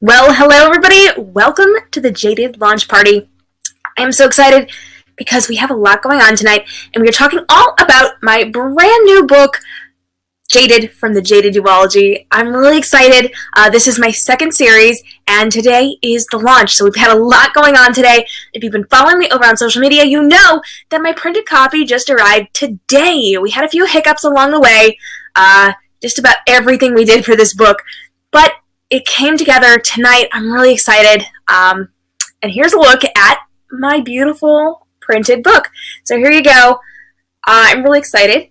Well, hello everybody. Welcome to the Jaded launch party. I am so excited because we have a lot going on tonight, and we are talking all about my brand new book, Jaded, from the Jaded duology. I'm really excited. This is my second series, and today is the launch, so we've had a lot going on today. If you've been following me over on social media, you know that my printed copy just arrived today. We had a few hiccups along the way, just about everything we did for this book, but it came together tonight. I'm really excited. And here's a look at my beautiful printed book. So here you go. I'm really excited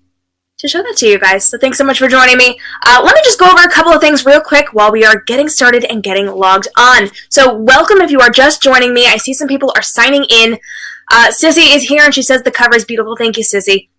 to show that to you guys. So thanks so much for joining me. Let me just go over a couple of things real quick while we are getting started and getting logged on. So welcome if you are just joining me. I see some people are signing in. Sissy is here and she says the cover is beautiful. Thank you, Sissy.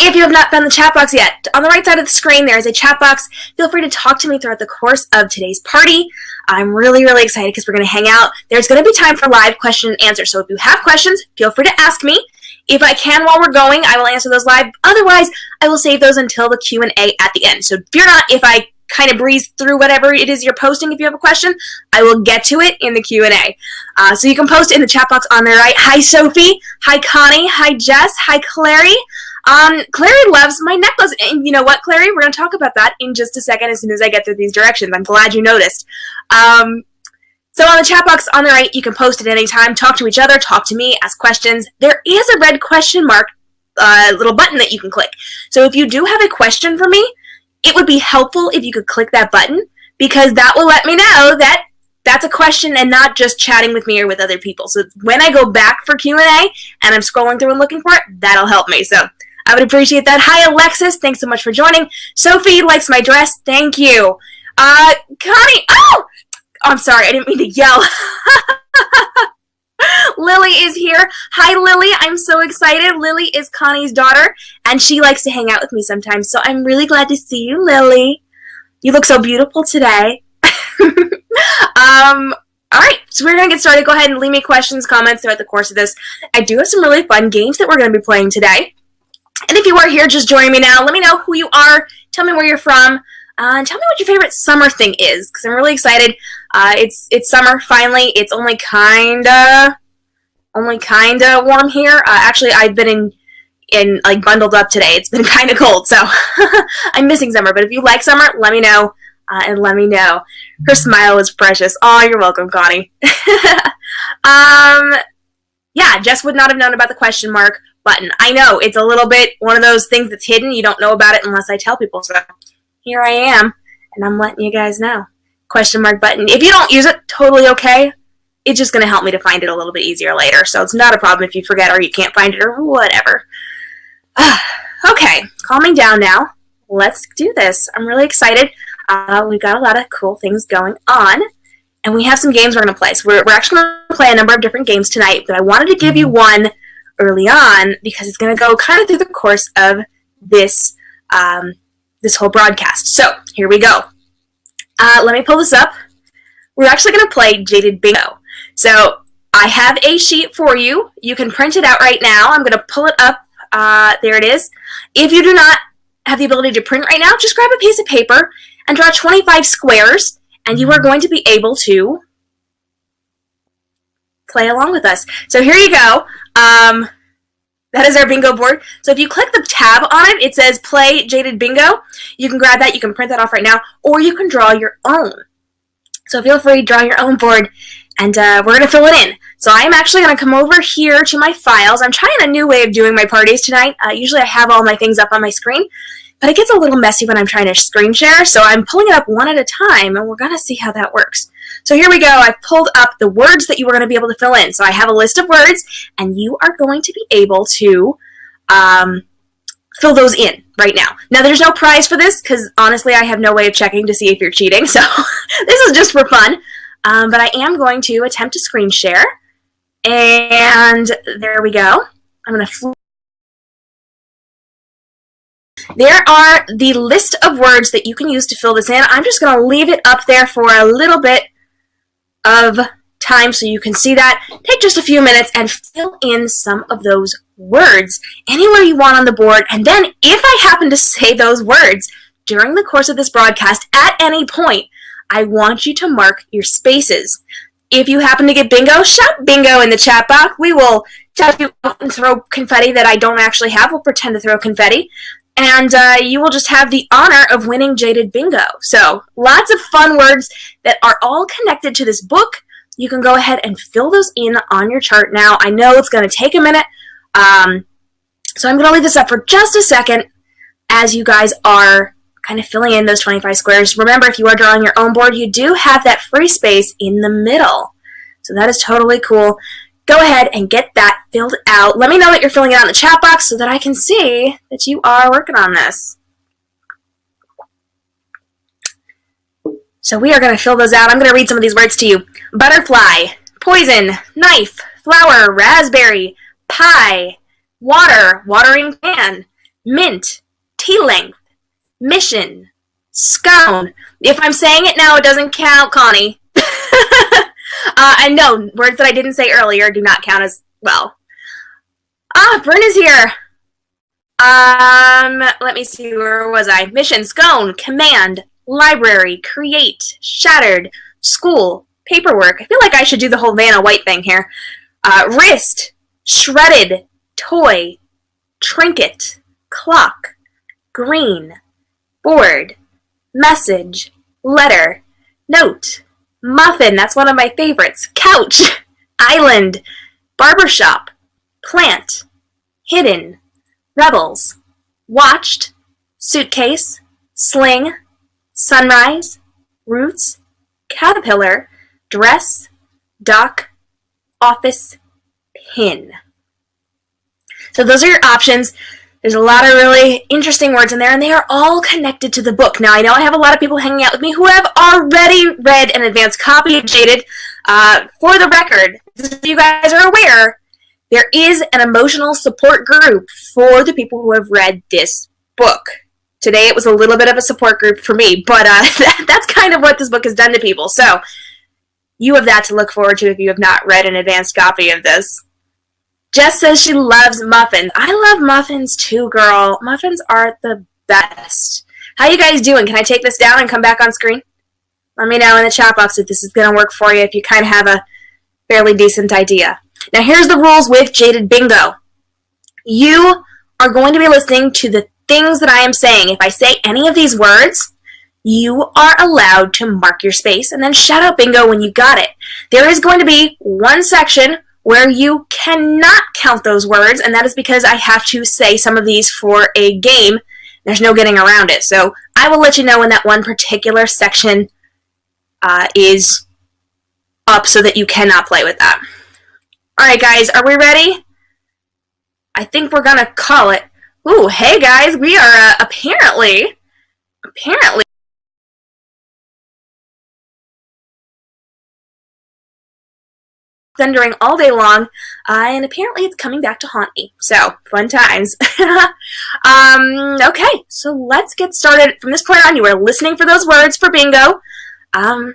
If you have not found the chat box yet, on the right side of the screen there is a chat box. Feel free to talk to me throughout the course of today's party. I'm really excited because we're going to hang out. There's going to be time for live question and answer. So if you have questions, feel free to ask me. If I can while we're going, I will answer those live. Otherwise, I will save those until the Q&A at the end. So fear not if I kind of breeze through whatever it is you're posting. If you have a question, I will get to it in the Q&A. So you can post in the chat box on the right. Hi, Sophie. Hi, Connie. Hi, Jess. Hi, Clary. Clary loves my necklace, and you know what, Clary? We're going to talk about that in just a second as soon as I get through these directions. I'm glad you noticed. So on the chat box on the right, you can post at any time, talk to each other, talk to me, ask questions. There is a red question mark little button that you can click. So if you do have a question for me, it would be helpful if you could click that button, because that will let me know that that's a question and not just chatting with me or with other people. So when I go back for Q&A and I'm scrolling through and looking for it, that'll help me. So I would appreciate that. Hi, Alexis. Thanks so much for joining. Sophie likes my dress. Thank you. Connie. Oh! I'm sorry. I didn't mean to yell. Lily is here. Hi, Lily. I'm so excited. Lily is Connie's daughter, and she likes to hang out with me sometimes. So I'm really glad to see you, Lily. You look so beautiful today. All right, so we're going to get started. Go ahead and leave me questions, comments throughout the course of this. I do have some really fun games that we're going to be playing today. And if you are here just joining me now, let me know who you are. Tell me where you're from. And tell me what your favorite summer thing is, because I'm really excited. It's summer, finally. It's only kinda warm here. Actually, I've been in like bundled up today. It's been kind of cold, so I'm missing summer. But if you like summer, let me know. And let me know. Her smile is precious. Oh, you're welcome, Connie. Yeah, Jess would not have known about the question mark button. I know, it's a little bit one of those things that's hidden. You don't know about it unless I tell people. So here I am, and I'm letting you guys know. Question mark button. If you don't use it, totally okay. It's just going to help me to find it a little bit easier later. So it's not a problem if you forget or you can't find it or whatever. Okay, calming down now. Let's do this. I'm really excited. We've got a lot of cool things going on, and we have some games we're going to play. So we're actually going to play a number of different games tonight, but I wanted to give you one early on because it's going to go kind of through the course of this this whole broadcast. So here we go. Let me pull this up. We're actually going to play Jaded Bingo. So I have a sheet for you. You can print it out right now. I'm going to pull it up. There it is. If you do not have the ability to print right now, just grab a piece of paper and draw 25 squares, and you are going to be able to play along with us. So here you go. That is our bingo board. So if you click the tab on it, it says Play Jaded Bingo. You can grab that. You can print that off right now, or you can draw your own. So feel free to draw your own board, and we're going to fill it in. So I am actually going to come over here to my files. I'm trying a new way of doing my parties tonight. Usually I have all my things up on my screen, but it gets a little messy when I'm trying to screen share, so I'm pulling it up one at a time, and we're going to see how that works. So here we go. I've pulled up the words that you are going to be able to fill in. So I have a list of words, and you are going to be able to fill those in right now. Now, there's no prize for this, because honestly, I have no way of checking to see if you're cheating, so this is just for fun. But I am going to attempt to screen share, and there we go. I'm going to There are the list of words that you can use to fill this in. I'm just going to leave it up there for a little bit of time so you can see that. Take just a few minutes and fill in some of those words anywhere you want on the board. And then if I happen to say those words during the course of this broadcast at any point, I want you to mark your spaces. If you happen to get bingo, shout bingo in the chat box. We will shout you out and throw confetti that I don't actually have. We'll pretend to throw confetti. And you will just have the honor of winning Jaded Bingo. So lots of fun words that are all connected to this book. You can go ahead and fill those in on your chart now. I know it's going to take a minute. So I'm going to leave this up for just a second as you guys are kind of filling in those 25 squares. Remember, if you are drawing your own board, you do have that free space in the middle. So that is totally cool. Go ahead and get that filled out. Let me know that you're filling it out in the chat box so that I can see that you are working on this. So we are going to fill those out. I'm going to read some of these words to you. Butterfly, poison, knife, flower, raspberry, pie, water, watering can, mint, tea length, mission, scone. If I'm saying it now, it doesn't count, Connie. And no, words that I didn't say earlier do not count as well. Bryn is here. Let me see, where was I? Mission, scone, command, library, create, shattered, school, paperwork. I feel like I should do the whole Vanna White thing here. Wrist, shredded, toy, trinket, clock, green, board, message, letter, note, muffin, that's one of my favorites, couch, island, barbershop, plant, hidden, rebels, watched, suitcase, sling, sunrise, roots, caterpillar, dress, dock, office, pin. So those are your options. There's a lot of really interesting words in there, and they are all connected to the book. Now, I know I have a lot of people hanging out with me who have already read an advanced copy of Jaded. For the record, as you guys are aware, there is an emotional support group for the people who have read this book. Today, it was a little bit of a support group for me, but that's kind of what this book has done to people. So, you have that to look forward to if you have not read an advanced copy of this. Jess says she loves muffins. I love muffins too, girl. Muffins are the best. How you guys doing? Can I take this down and come back on screen? Let me know in the chat box if this is going to work for you, if you kind of have a fairly decent idea. Now, here's the rules with Jaded Bingo. You are going to be listening to the things that I am saying. If I say any of these words, you are allowed to mark your space and then shout out bingo when you got it. There is going to be one section where you cannot count those words, and that is because I have to say some of these for a game. There's no getting around it. So I will let you know when that one particular section is up so that you cannot play with that. Alright guys, are we ready? I think we're gonna call it. Ooh, hey guys, we are apparently thundering all day long, and apparently it's coming back to haunt me. So, fun times. Okay, so let's get started. From this point on, you are listening for those words for bingo, and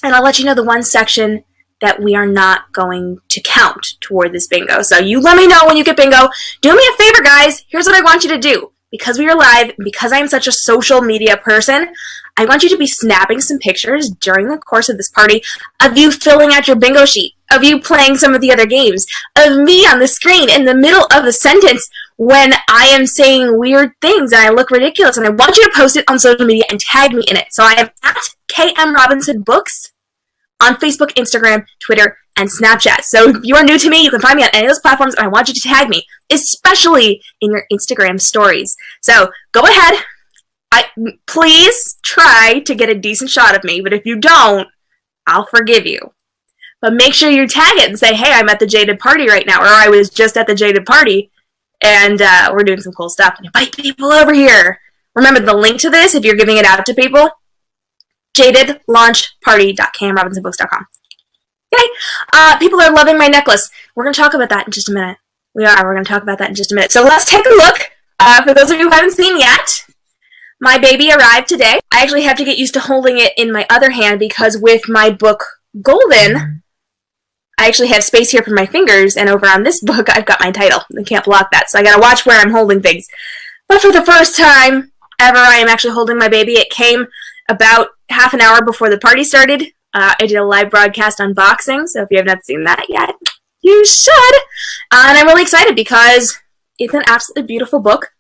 I'll let you know the one section that we are not going to count toward this bingo. So you let me know when you get bingo. Do me a favor, guys. Here's what I want you to do. Because we are live, because I'm such a social media person, I want you to be snapping some pictures during the course of this party of you filling out your bingo sheet, of you playing some of the other games, of me on the screen in the middle of a sentence when I am saying weird things and I look ridiculous, and I want you to post it on social media and tag me in it. So I am at k.m.robinson books on Facebook, Instagram, Twitter, and Snapchat. So if you are new to me, you can find me on any of those platforms, and I want you to tag me, especially in your Instagram stories. So go ahead. Please try to get a decent shot of me, but if you don't, I'll forgive you. But make sure you tag it and say, hey, I'm at the Jaded party right now, or I was just at the Jaded party, and we're doing some cool stuff. And invite people over here. Remember, the link to this, if you're giving it out to people, jadedlaunchparty.k.m.robinsonbooks.com. Okay, people are loving my necklace. We're going to talk about that in just a minute. We're going to talk about that in just a minute. So let's take a look. For those of you who haven't seen yet, my baby arrived today. I actually have to get used to holding it in my other hand because with my book, Golden, I actually have space here for my fingers, and over on this book, I've got my title. I can't block that, so I got to watch where I'm holding things. But for the first time ever, I am actually holding my baby. It came about half an hour before the party started, I did a live broadcast unboxing, so if you have not seen that yet, you should. And I'm really excited because it's an absolutely beautiful book.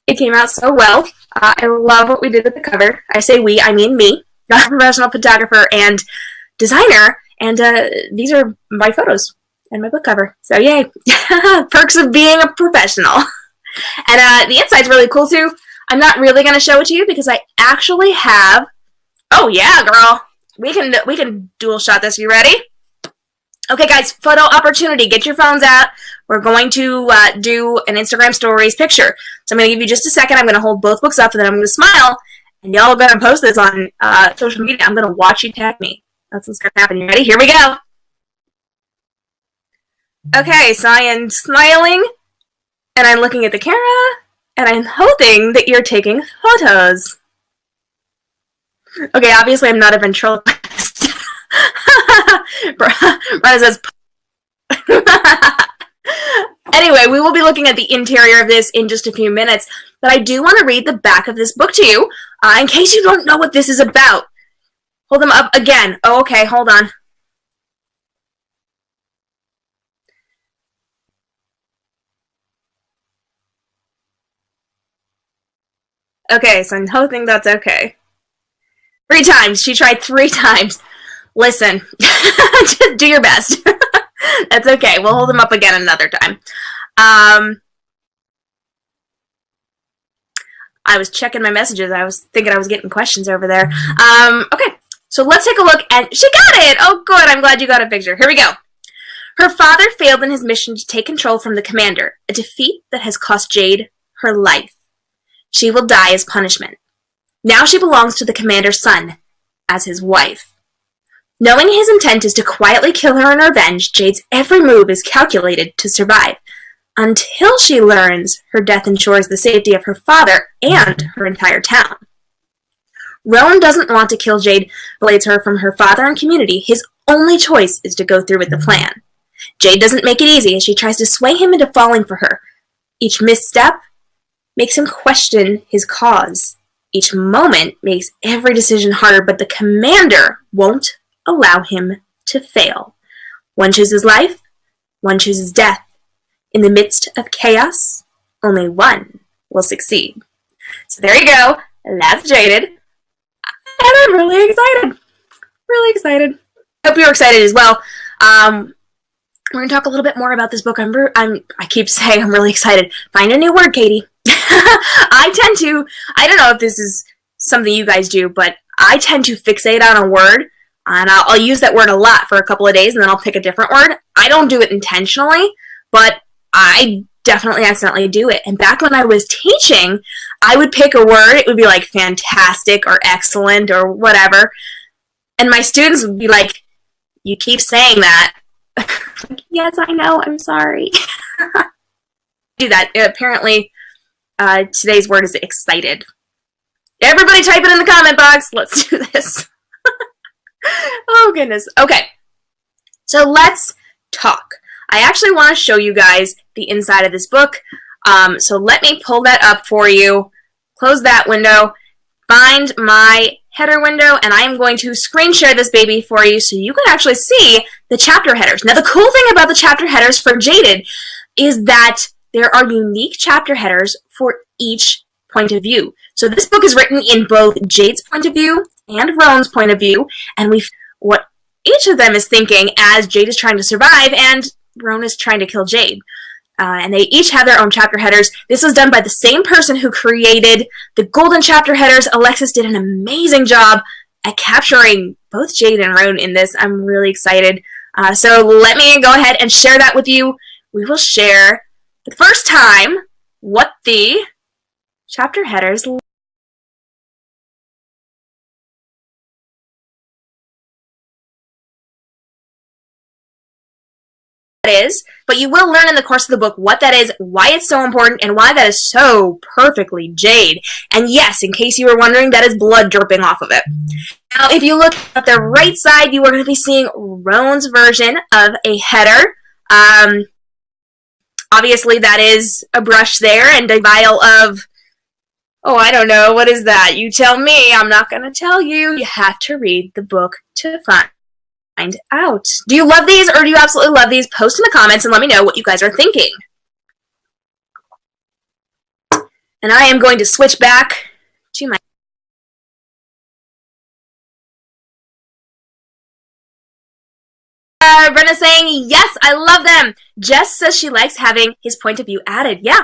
It came out so well. I love what we did with the cover. I say we, I mean me. I'm a professional photographer and designer, and these are my photos and my book cover. So yay. Perks of being a professional. And the inside's really cool too. I'm not really going to show it to you because I actually have... Oh yeah, girl. We can dual shot this. You ready? Okay, guys, photo opportunity. Get your phones out. We're going to do an Instagram stories picture. So I'm going to give you just a second. I'm going to hold both books up, and then I'm going to smile, and y'all are going to post this on social media. I'm going to watch you tag me. That's what's going to happen. You ready? Here we go. Okay, so I am smiling, and I'm looking at the camera, and I'm hoping that you're taking photos. Okay, obviously I'm not a ventriloquist. Brenda says... Anyway, we will be looking at the interior of this in just a few minutes, but I do want to read the back of this book to you, in case you don't know what this is about. Hold them up again. Oh, okay, hold on. Okay, so I'm hoping that's okay. 3 times. She tried 3 times. Listen, just do your best. That's okay. We'll hold them up again another time. I was checking my messages. I was thinking I was getting questions over there. Okay, so let's take a look. And she got it! Oh, good. I'm glad you got a picture. Here we go. Her father failed in his mission to take control from the commander, a defeat that has cost Jade her life. She will die as punishment. Now she belongs to the commander's son, as his wife. Knowing his intent is to quietly kill her in revenge, Jade's every move is calculated to survive, until she learns her death ensures the safety of her father and her entire town. Rowan doesn't want to kill Jade, blades her from her father and community. His only choice is to go through with the plan. Jade doesn't make it easy as she tries to sway him into falling for her. Each misstep makes him question his cause. Each moment makes every decision harder, but the commander won't allow him to fail. One chooses life, one chooses death. In the midst of chaos, only one will succeed. So there you go. That's Jaded. And I'm really excited. Really excited. Hope you're excited as well. We're going to talk a little bit more about this book. I keep saying I'm really excited. Find a new word, Katie. I don't know if this is something you guys do, but I tend to fixate on a word, and I'll use that word a lot for a couple of days, and then I'll pick a different word. I don't do it intentionally, but I definitely accidentally do it. And back when I was teaching, I would pick a word. It would be like fantastic or excellent or whatever. And my students would be like, you keep saying that. Yes, I know. I'm sorry. Do that. Apparently, today's word is excited. Everybody type it in the comment box. Let's do this. Oh, goodness. Okay. So let's talk. I actually want to show you guys the inside of this book. So let me pull that up for you. Close that window. Find my header window, and I am going to screen share this baby for you so you can actually see the chapter headers. Now, the cool thing about the chapter headers for Jaded is that there are unique chapter headers for each point of view. So this book is written in both Jade's point of view and Rowan's point of view, and what each of them is thinking as Jade is trying to survive and Rowan is trying to kill Jade. And they each have their own chapter headers. This was done by the same person who created the golden chapter headers. Alexis did an amazing job at capturing both Jade and Rowan in this. I'm really excited. So let me go ahead and share that with you. We will share the first time what the chapter headers is, but you will learn in the course of the book what that is, why it's so important, and why that is so perfectly Jade. And yes, in case you were wondering, that is blood dripping off of it. Now, if you look at the right side, you are going to be seeing Rowan's version of a header. Obviously, that is a brush there and a vial of Oh, I don't know. What is that? You tell me. I'm not going to tell you. You have to read the book to find out. Do you love these or do you absolutely love these? Post in the comments and let me know what you guys are thinking. And I am going to switch back to my... Brenna's saying, yes, I love them. Jess says she likes having his point of view added. Yeah.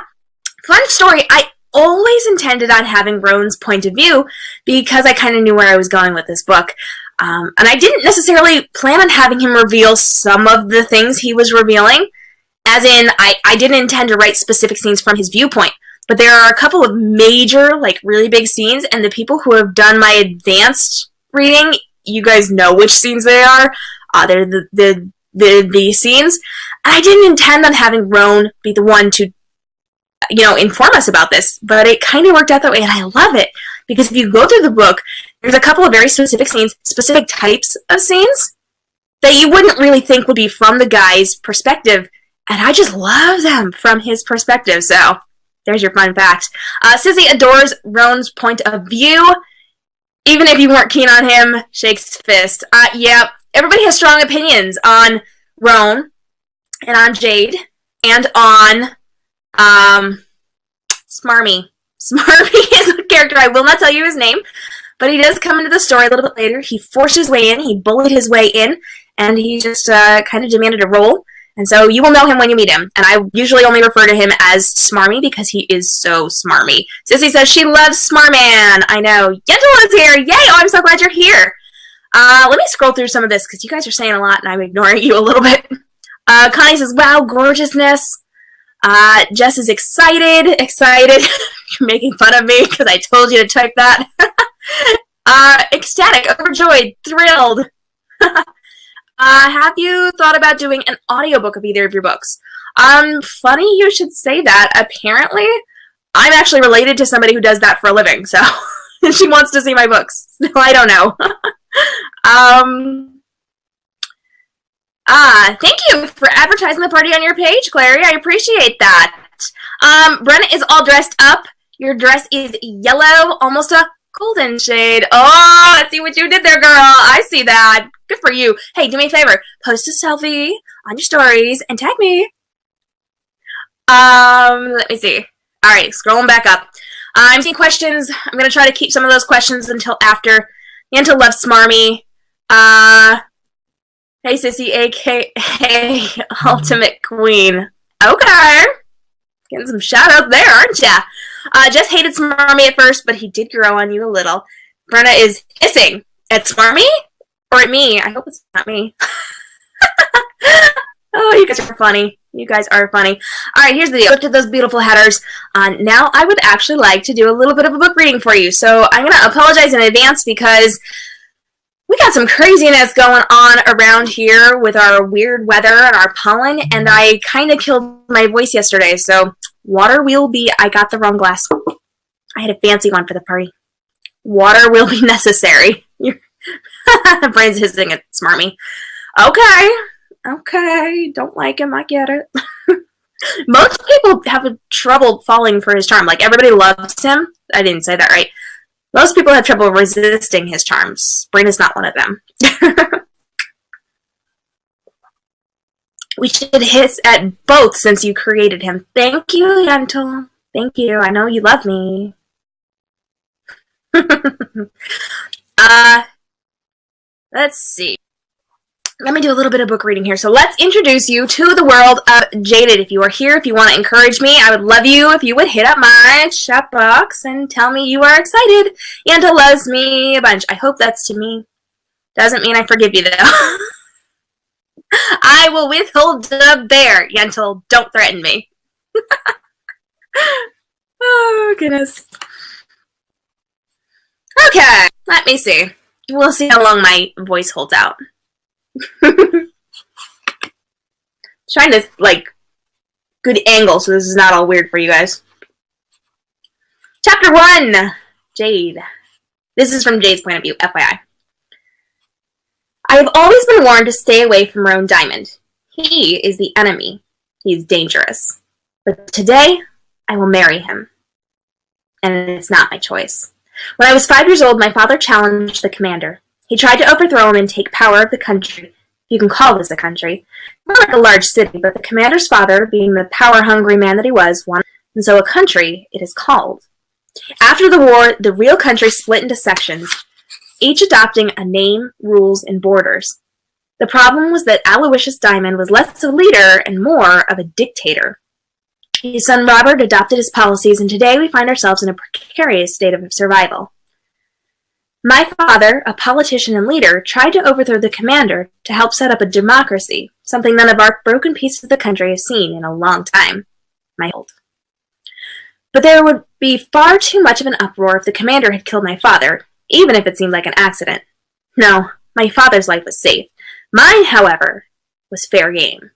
Fun story. I always intended on having Roan's point of view because I kind of knew where I was going with this book. And I didn't necessarily plan on having him reveal some of the things he was revealing. As in, I didn't intend to write specific scenes from his viewpoint. But there are a couple of major, like, really big scenes, and the people who have done my advanced reading, you guys know which scenes they are. They're the scenes. I didn't intend on having Roan be the one to, inform us about this, but it kind of worked out that way, and I love it. Because if you go through the book, there's a couple of very specific scenes, specific types of scenes, that you wouldn't really think would be from the guy's perspective, and I just love them from his perspective, so... There's your fun fact. Sissy adores Roan's point of view. Even if you weren't keen on him, shakes fist. Yeah, everybody has strong opinions on Roan, and on Jade, and on Smarmy. Smarmy is a character, I will not tell you his name, but he does come into the story a little bit later. He forced his way in, he bullied his way in, and he just kind of demanded a role. And so you will know him when you meet him. And I usually only refer to him as Smarmy because he is so smarmy. Sissy says she loves Smarman. I know. Yentl is here. Yay! Oh, I'm so glad you're here. Let me scroll through some of this because you guys are saying a lot and I'm ignoring you a little bit. Connie says, wow, gorgeousness. Jess is excited. You're making fun of me because I told you to type that. Ecstatic, overjoyed, thrilled. Have you thought about doing an audiobook of either of your books? Funny you should say that. Apparently, I'm actually related to somebody who does that for a living, so she wants to see my books. So I don't know. Thank you for advertising the party on your page, Clary. I appreciate that. Brenna is all dressed up. Your dress is yellow, almost a golden shade. Oh, I see what you did there, girl. I see that. Good for you. Hey, do me a favor. Post a selfie on your stories and tag me. Let me see. All right, scrolling back up. I'm seeing questions. I'm going to try to keep some of those questions until after. Yenta loves Smarmy. Hey, Sissy, a.k.a. Ultimate Queen. Okay. Getting some shout-outs there, aren't ya? Jess hated Smarmy at first, but he did grow on you a little. Brenna is hissing at Smarmy? Or at me. I hope it's not me. Oh, you guys are funny. You guys are funny. Alright, here's the deal. Look at those beautiful headers. Now I would actually like to do a little bit of a book reading for you. So I'm going to apologize in advance because we got some craziness going on around here with our weird weather and our pollen, and I kind of killed my voice yesterday. So water will be... I got the wrong glass. I had a fancy one for the party. Water will be necessary. Brain's hissing at Smarmy. Okay, don't like him, I get it. Most people have trouble falling for his charm. Like, everybody loves him. I didn't say that right. Most people have trouble resisting his charms. Brain is not one of them. We should hiss at both since you created him. Thank you, Yentl. Thank you. I know you love me. Let's see. Let me do a little bit of book reading here. So let's introduce you to the world of Jaded. If you are here, if you want to encourage me, I would love you if you would hit up my chat box and tell me you are excited. Yenta loves me a bunch. I hope that's to me. Doesn't mean I forgive you, though. I will withhold the bear. Yentl, don't threaten me. Oh, goodness. Okay, let me see. We'll see how long my voice holds out. Trying to, like, good angle so this is not all weird for you guys. Chapter 1, Jade. This is from Jade's point of view, FYI. I have always been warned to stay away from Roan Diamond. He is the enemy. He is dangerous. But today, I will marry him. and it's not my choice. When I was 5 years old, my father challenged the commander. He tried to overthrow him and take power of the country, if you can call this a country. Not like a large city, but the commander's father, being the power-hungry man that he was, wanted, and so a country it is called. After the war, the real country split into sections, each adopting a name, rules, and borders. The problem was that Aloysius Diamond was less of a leader and more of a dictator. His son Robert adopted his policies, and today we find ourselves in a precarious state of survival. My father, a politician and leader, tried to overthrow the commander to help set up a democracy, something none of our broken pieces of the country has seen in a long time. But there would be far too much of an uproar if the commander had killed my father, even if it seemed like an accident. No, my father's life was safe. Mine, however, was fair game.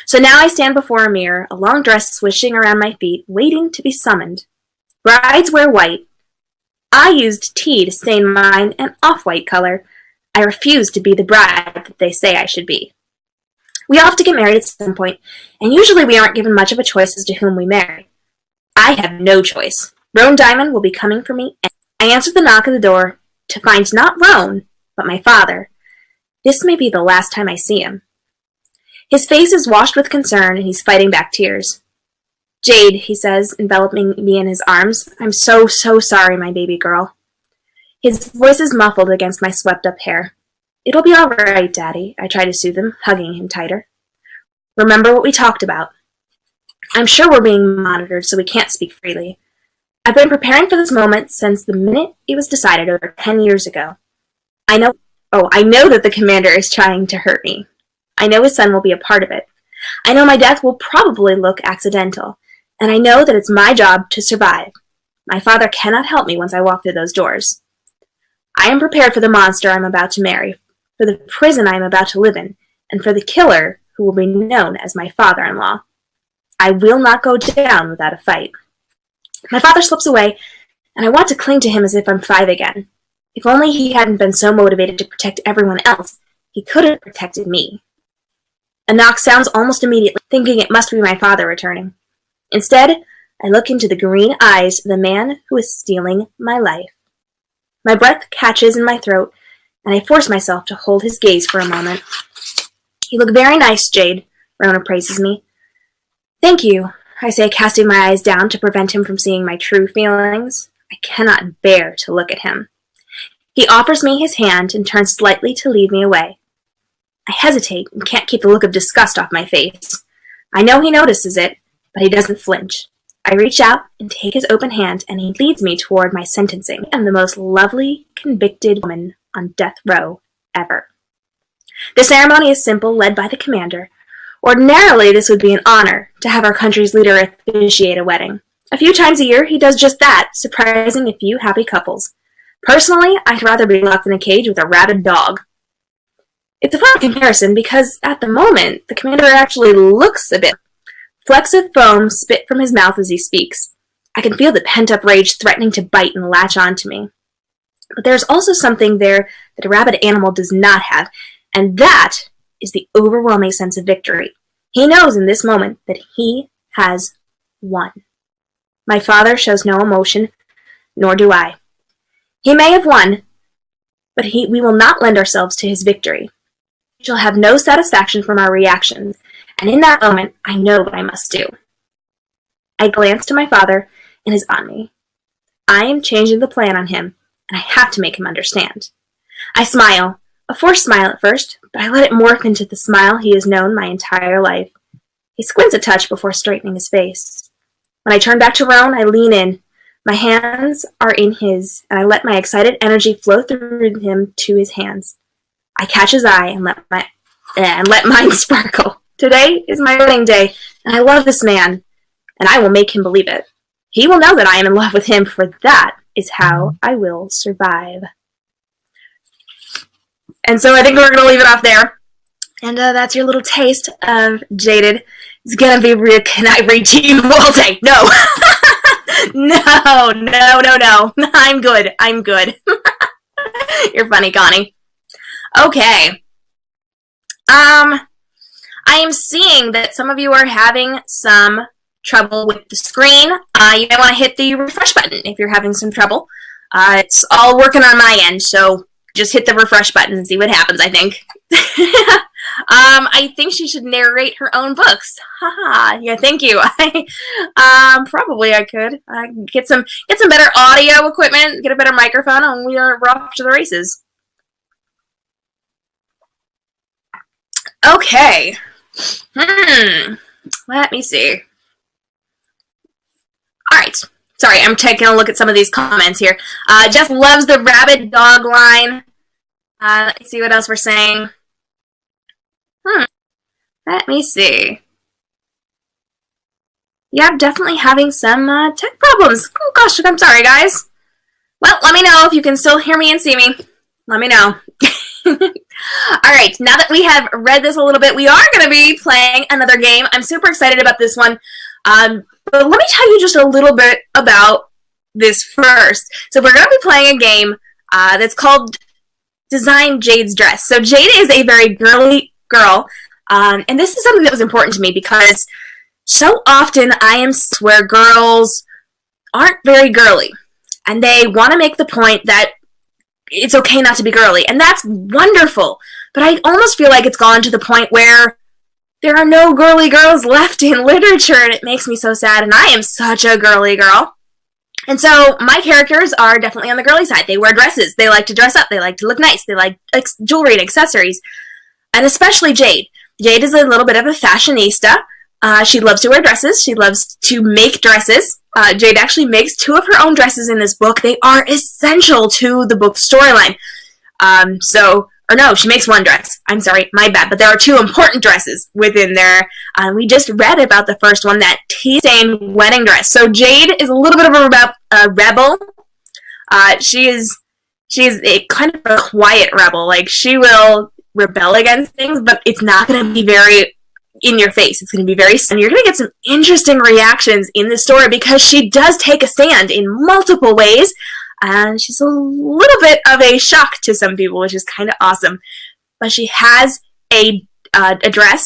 So now I stand before a mirror, a long dress swishing around my feet, waiting to be summoned. Brides wear white. I used tea to stain mine an off-white color. I refuse to be the bride that they say I should be. We all have to get married at some point, and usually we aren't given much of a choice as to whom we marry. I have no choice. Roan Diamond will be coming for me. I answered the knock at the door to find not Roan, but my father. This may be the last time I see him. His face is washed with concern, and he's fighting back tears. Jade, he says, enveloping me in his arms, I'm so sorry, my baby girl. His voice is muffled against my swept-up hair. It'll be all right, Daddy, I try to soothe him, hugging him tighter. Remember what we talked about. I'm sure we're being monitored, so we can't speak freely. I've been preparing for this moment since the minute it was decided over 10 years ago. I know that the commander is trying to hurt me. I know his son will be a part of it. I know my death will probably look accidental, and I know that it's my job to survive. My father cannot help me once I walk through those doors. I am prepared for the monster I'm about to marry, for the prison I am about to live in, and for the killer who will be known as my father-in-law. I will not go down without a fight. My father slips away, and I want to cling to him as if I'm 5 again. If only he hadn't been so motivated to protect everyone else, he could have protected me. A knock sounds almost immediately, thinking it must be my father returning. Instead, I look into the green eyes of the man who is stealing my life. My breath catches in my throat, and I force myself to hold his gaze for a moment. You look very nice, Jade, Rona praises me. Thank you, I say, casting my eyes down to prevent him from seeing my true feelings. I cannot bear to look at him. He offers me his hand and turns slightly to lead me away. I hesitate and can't keep the look of disgust off my face. I know he notices it, but he doesn't flinch. I reach out and take his open hand, and he leads me toward my sentencing. I am the most lovely, convicted woman on death row ever. The ceremony is simple, led by the commander. Ordinarily, this would be an honor to have our country's leader officiate a wedding. A few times a year, he does just that, surprising a few happy couples. Personally, I'd rather be locked in a cage with a rabid dog. It's a fun comparison because, at the moment, the commander actually looks a bit. Flecks of foam spit from his mouth as he speaks. I can feel the pent-up rage threatening to bite and latch onto me. But there's also something there that a rabid animal does not have, and that is the overwhelming sense of victory. He knows in this moment that he has won. My father shows no emotion, nor do I. He may have won, but we will not lend ourselves to his victory. We shall have no satisfaction from our reactions, and in that moment, I know what I must do. I glance to my father, and is on me. I am changing the plan on him, and I have to make him understand. I smile, a forced smile at first, but I let it morph into the smile he has known my entire life. He squints a touch before straightening his face. When I turn back to Roan, I lean in. My hands are in his, and I let my excited energy flow through him to his hands. I catch his eye and let mine sparkle. Today is my wedding day, and I love this man, and I will make him believe it. He will know that I am in love with him, for that is how I will survive. And so I think we're going to leave it off there. And that's your little taste of Jaded. It's going to be real. Can I read to you all day? No. No. I'm good. You're funny, Connie. Okay. I am seeing that some of you are having some trouble with the screen, you might want to hit the refresh button if you're having some trouble. It's all working on my end, so just hit the refresh button and see what happens, I think. I think she should narrate her own books. Haha, yeah, thank you. Probably I could. Get some better audio equipment, get a better microphone, and we're off to the races. Okay. Let me see. Alright. Sorry, I'm taking a look at some of these comments here. Jeff loves the rabbit dog line. Let's see what else we're saying. Let me see. Yeah, I'm definitely having some tech problems. Oh gosh, I'm sorry, guys. Well, let me know if you can still hear me and see me. Let me know. Alright, now that we have read this a little bit, we are going to be playing another game. I'm super excited about this one. But let me tell you just a little bit about this first. So we're going to be playing a game that's called Design Jade's Dress. So Jade is a very girly girl, and this is something that was important to me because so often I am where girls aren't very girly, and they want to make the point that it's okay not to be girly, and that's wonderful. But I almost feel like it's gone to the point where there are no girly girls left in literature, and it makes me so sad, and I am such a girly girl. And so my characters are definitely on the girly side. They wear dresses. They like to dress up. They like to look nice. They like jewelry and accessories. And especially Jade. Jade is a little bit of a fashionista. She loves to wear dresses. She loves to make dresses. Jade actually makes 2 of her own dresses in this book. They are essential to the book's storyline. Or no, she makes 1 dress. I'm sorry, my bad. But there are 2 important dresses within there. We just read about the first one, that tea-stained wedding dress. So Jade is a little bit of a rebel. She is a kind of a quiet rebel. Like, she will rebel against things, but it's not going to be very in your face. It's going to be very, and you're going to get some interesting reactions in this story because she does take a stand in multiple ways. And she's a little bit of a shock to some people, which is kind of awesome. But she has a dress,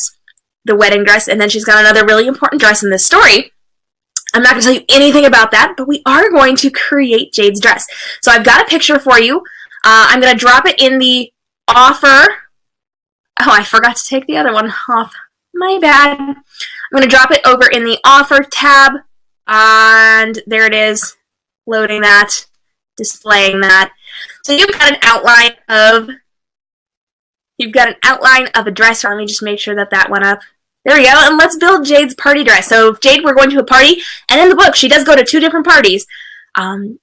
the wedding dress, and then she's got another really important dress in this story. I'm not going to tell you anything about that, but we are going to create Jade's dress. So I've got a picture for you. I'm going to drop it in the offer. Oh, I forgot to take the other one off. My bad. I'm going to drop it over in the offer tab. And there it is. Loading that. Displaying that. So you've got an outline of a dress. Let me just make sure that that went up. There we go. And let's build Jade's party dress. So Jade, we're going to a party, and in the book she does go to 2 different parties.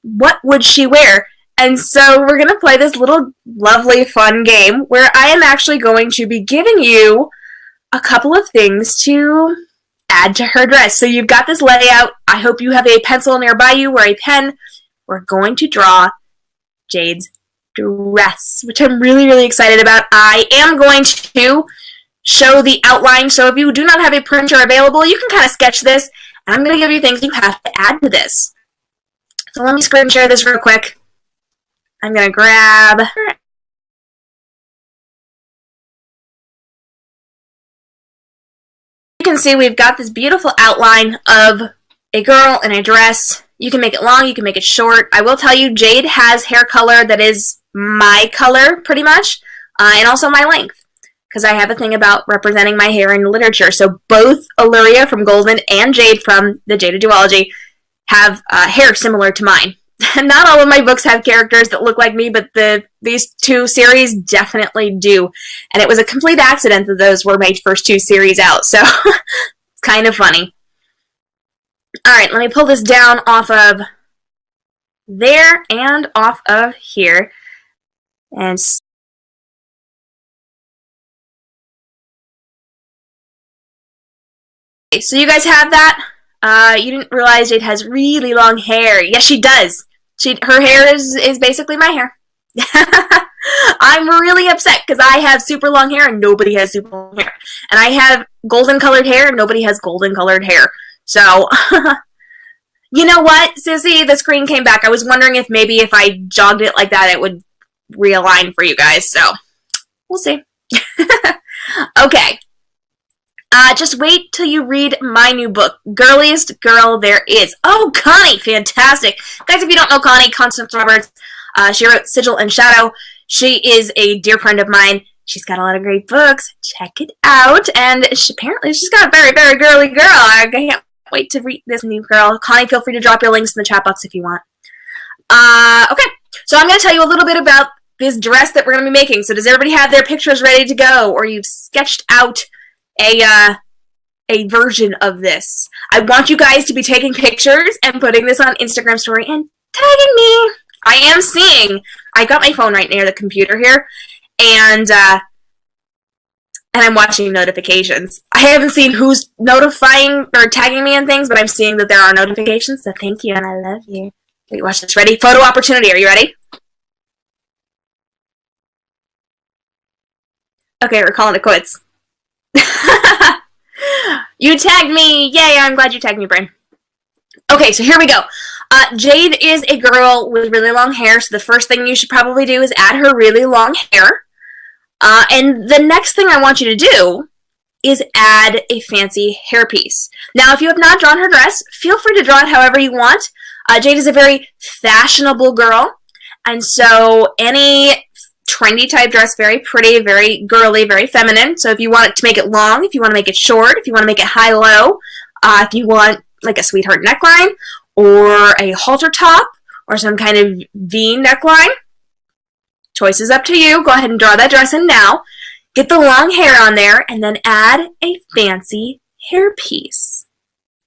What would she wear? And so we're going to play this little lovely fun game where I am actually going to be giving you a couple of things to add to her dress. So you've got this layout. I hope you have a pencil nearby you or a pen. We're going to draw Jade's dress, which I'm really, really excited about. I am going to show the outline, so if you do not have a printer available, you can kind of sketch this, and I'm going to give you things you have to add to this. So let me screen share this real quick. I'm going to grab... You can see we've got this beautiful outline of a girl in a dress. You can make it long, you can make it short. I will tell you, Jade has hair color that is my color, pretty much, and also my length, because I have a thing about representing my hair in literature. So both Illyria from Golden and Jade from the Jaded duology have hair similar to mine. Not all of my books have characters that look like me, but these 2 series definitely do. And it was a complete accident that those were my first 2 series out, so it's kind of funny. Alright, let me pull this down off of there and off of here. And so you guys have that? You didn't realize Jade has really long hair. Yes, she does. Her hair is basically my hair. I'm really upset because I have super long hair and nobody has super long hair. And I have golden colored hair and nobody has golden colored hair. So, you know what, Sissy? The screen came back. I was wondering if maybe if I jogged it like that, it would realign for you guys. So, we'll see. Okay. Just wait till you read my new book, Girliest Girl There Is. Oh, Connie, fantastic. Guys, if you don't know Connie, Constance Roberts, she wrote Sigil and Shadow. She is a dear friend of mine. She's got a lot of great books. Check it out. And apparently she's got a very, very girly girl. I can't wait to read this new girl. Connie, feel free to drop your links in the chat box if you want. Okay, so I'm going to tell you a little bit about this dress that we're going to be making. So does everybody have their pictures ready to go? Or you've sketched out a version of this? I want you guys to be taking pictures and putting this on Instagram story and tagging me. I am seeing, I got my phone right near the computer here, and I'm watching notifications. I haven't seen who's notifying or tagging me and things, but I'm seeing that there are notifications, so thank you and I love you. Wait, watch this. Ready? Photo opportunity. Are you ready? Okay, we're calling it quits. You tagged me! Yay, I'm glad you tagged me, Brain. Okay, so here we go. Jade is a girl with really long hair, so the first thing you should probably do is add her really long hair. And the next thing I want you to do is add a fancy hairpiece. Now, if you have not drawn her dress, feel free to draw it however you want. Jade is a very fashionable girl, and so any trendy type dress, very pretty, very girly, very feminine. So if you want to make it long, if you want to make it short, if you want to make it high-low, if you want like a sweetheart neckline or a halter top or some kind of V neckline, choice is up to you. Go ahead and draw that dress in now. Get the long hair on there and then add a fancy hairpiece.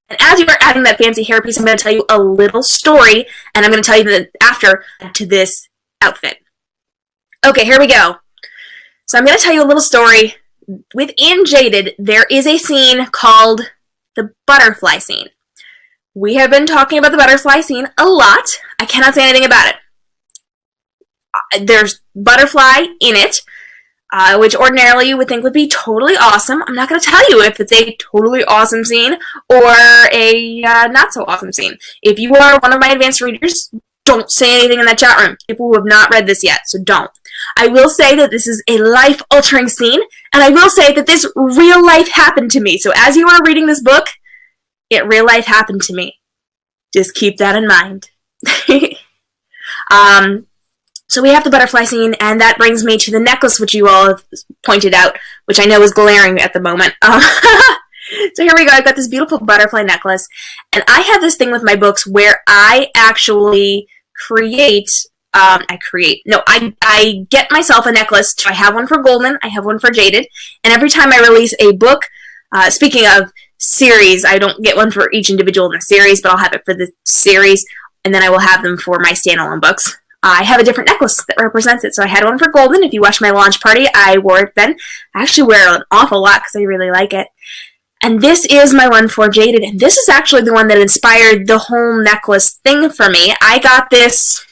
And as you are adding that fancy hairpiece, I'm going to tell you a little story, and I'm going to tell you the after to this outfit. Okay, here we go. So I'm going to tell you a little story. Within Jaded, there is a scene called the butterfly scene. We have been talking about the butterfly scene a lot. I cannot say anything about it. There's butterfly in it, which ordinarily you would think would be totally awesome. I'm not going to tell you if it's a totally awesome scene or a not so awesome scene. If you are one of my advanced readers, don't say anything in that chat room. People who have not read this yet, so don't. I will say that this is a life-altering scene, and I will say that this real life happened to me. So as you are reading this book, it real life happened to me. Just keep that in mind. So we have the butterfly scene, and that brings me to the necklace, which you all have pointed out, which I know is glaring at the moment. So here we go. I've got this beautiful butterfly necklace, and I have this thing with my books where I actually I get myself a necklace. So I have one for Golden, I have one for Jaded, and every time I release a book, speaking of series, I don't get one for each individual in the series, but I'll have it for the series, and then I will have them for my standalone books. I have a different necklace that represents it. So I had one for Golden. If you watched my launch party, I wore it then. I actually wear it an awful lot because I really like it. And this is my one for Jaded, and this is actually the one that inspired the whole necklace thing for me. I got this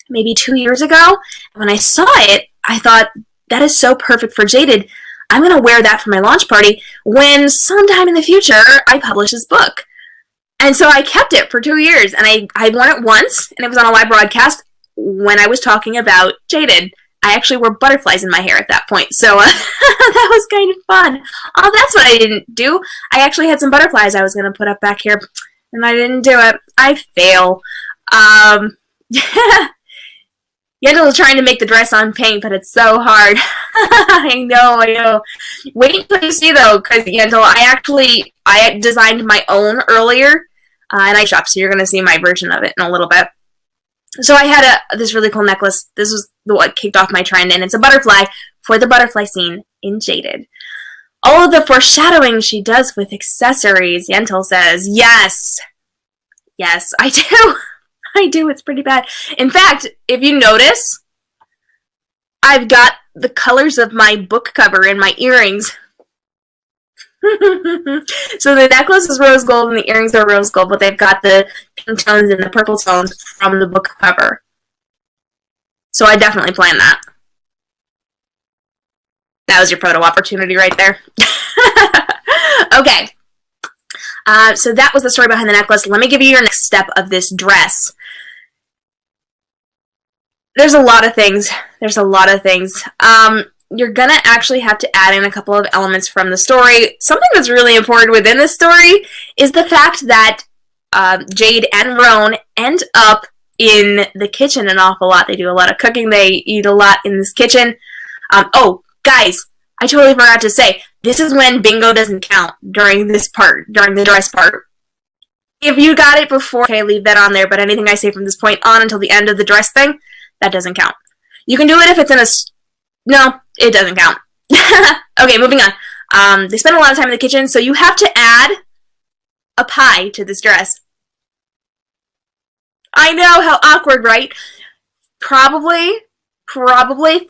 maybe 2 years ago. When I saw it, I thought, that is so perfect for Jaded. I'm going to wear that for my launch party when sometime in the future I publish this book. And so I kept it for 2 years, and I worn it once, and it was on a live broadcast when I was talking about Jaded. I actually wore butterflies in my hair at that point, so that was kind of fun. Oh, that's what I didn't do. I actually had some butterflies I was going to put up back here, and I didn't do it. I fail. Yendel is trying to make the dress on paint, but it's so hard. I know. Wait until you see, though, because Yendel, I designed my own earlier, and I shopped, so you're going to see my version of it in a little bit. So I had this really cool necklace. This was what kicked off my trend, and it's a butterfly for the butterfly scene in Jaded. All of the foreshadowing she does with accessories, Yentl says, yes. Yes, I do. I do. It's pretty bad. In fact, if you notice, I've got the colors of my book cover in my earrings. So the necklace is rose gold and the earrings are rose gold, but they've got the pink tones and the purple tones from the book cover. So I definitely planned that. That was your photo opportunity right there. Okay. So that was the story behind the necklace. Let me give you your next step of this dress. There's a lot of things. you're gonna actually have to add in a couple of elements from the story. Something that's really important within the story is the fact that Jade and Roan end up in the kitchen an awful lot. They do a lot of cooking. They eat a lot in this kitchen. Oh, guys, I totally forgot to say, this is when bingo doesn't count during this part, during the dress part. If you got it before, okay, leave that on there, but anything I say from this point on until the end of the dress thing, that doesn't count. You can do it if it's in a... No, it doesn't count. Okay, moving on. They spend a lot of time in the kitchen, so you have to add a pie to this dress. I know, how awkward, right? Probably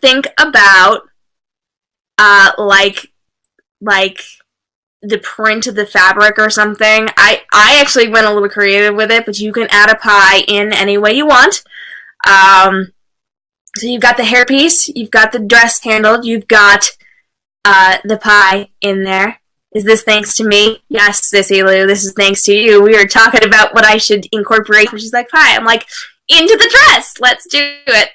think about, like the print of the fabric or something. I actually went a little creative with it, but you can add a pie in any way you want. So you've got the hairpiece, you've got the dress handled, you've got the pie in there. Is this thanks to me? Yes, Sissy Lou, this is thanks to you. We were talking about what I should incorporate. She's like, pie. I'm like, into the dress. Let's do it.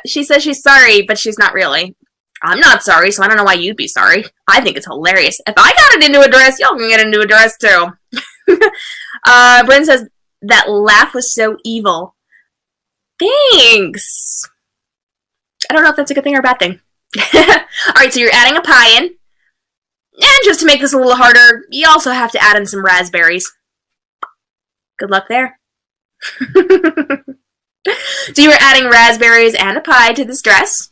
She says she's sorry, but she's not really. I'm not sorry, so I don't know why you'd be sorry. I think it's hilarious. If I got it into a dress, y'all can get into a dress too. Bryn says, that laugh was so evil. Thanks. I don't know if that's a good thing or a bad thing. Alright, so you're adding a pie in. And just to make this a little harder, you also have to add in some raspberries. Good luck there. So you were adding raspberries and a pie to this dress.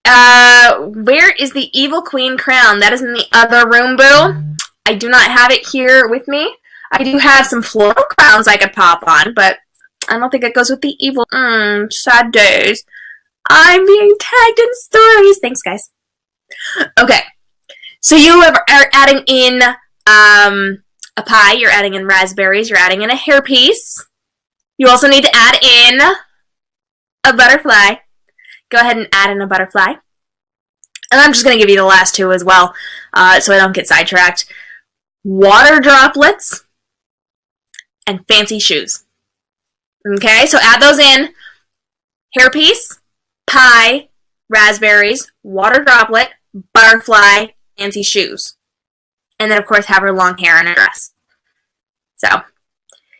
Where is the Evil Queen crown? That is in the other room, boo. I do not have it here with me. I do have some floral crowns I could pop on, but I don't think it goes with the evil. Sad days. I'm being tagged in stories. Thanks, guys. Okay. So you are adding in a pie. You're adding in raspberries. You're adding in a hairpiece. You also need to add in a butterfly. Go ahead and add in a butterfly. And I'm just going to give you the last two as well, so I don't get sidetracked. Water droplets and fancy shoes. Okay, so add those in. Hairpiece, pie, raspberries, water droplet, butterfly, fancy shoes. And then, of course, have her long hair and a dress. So,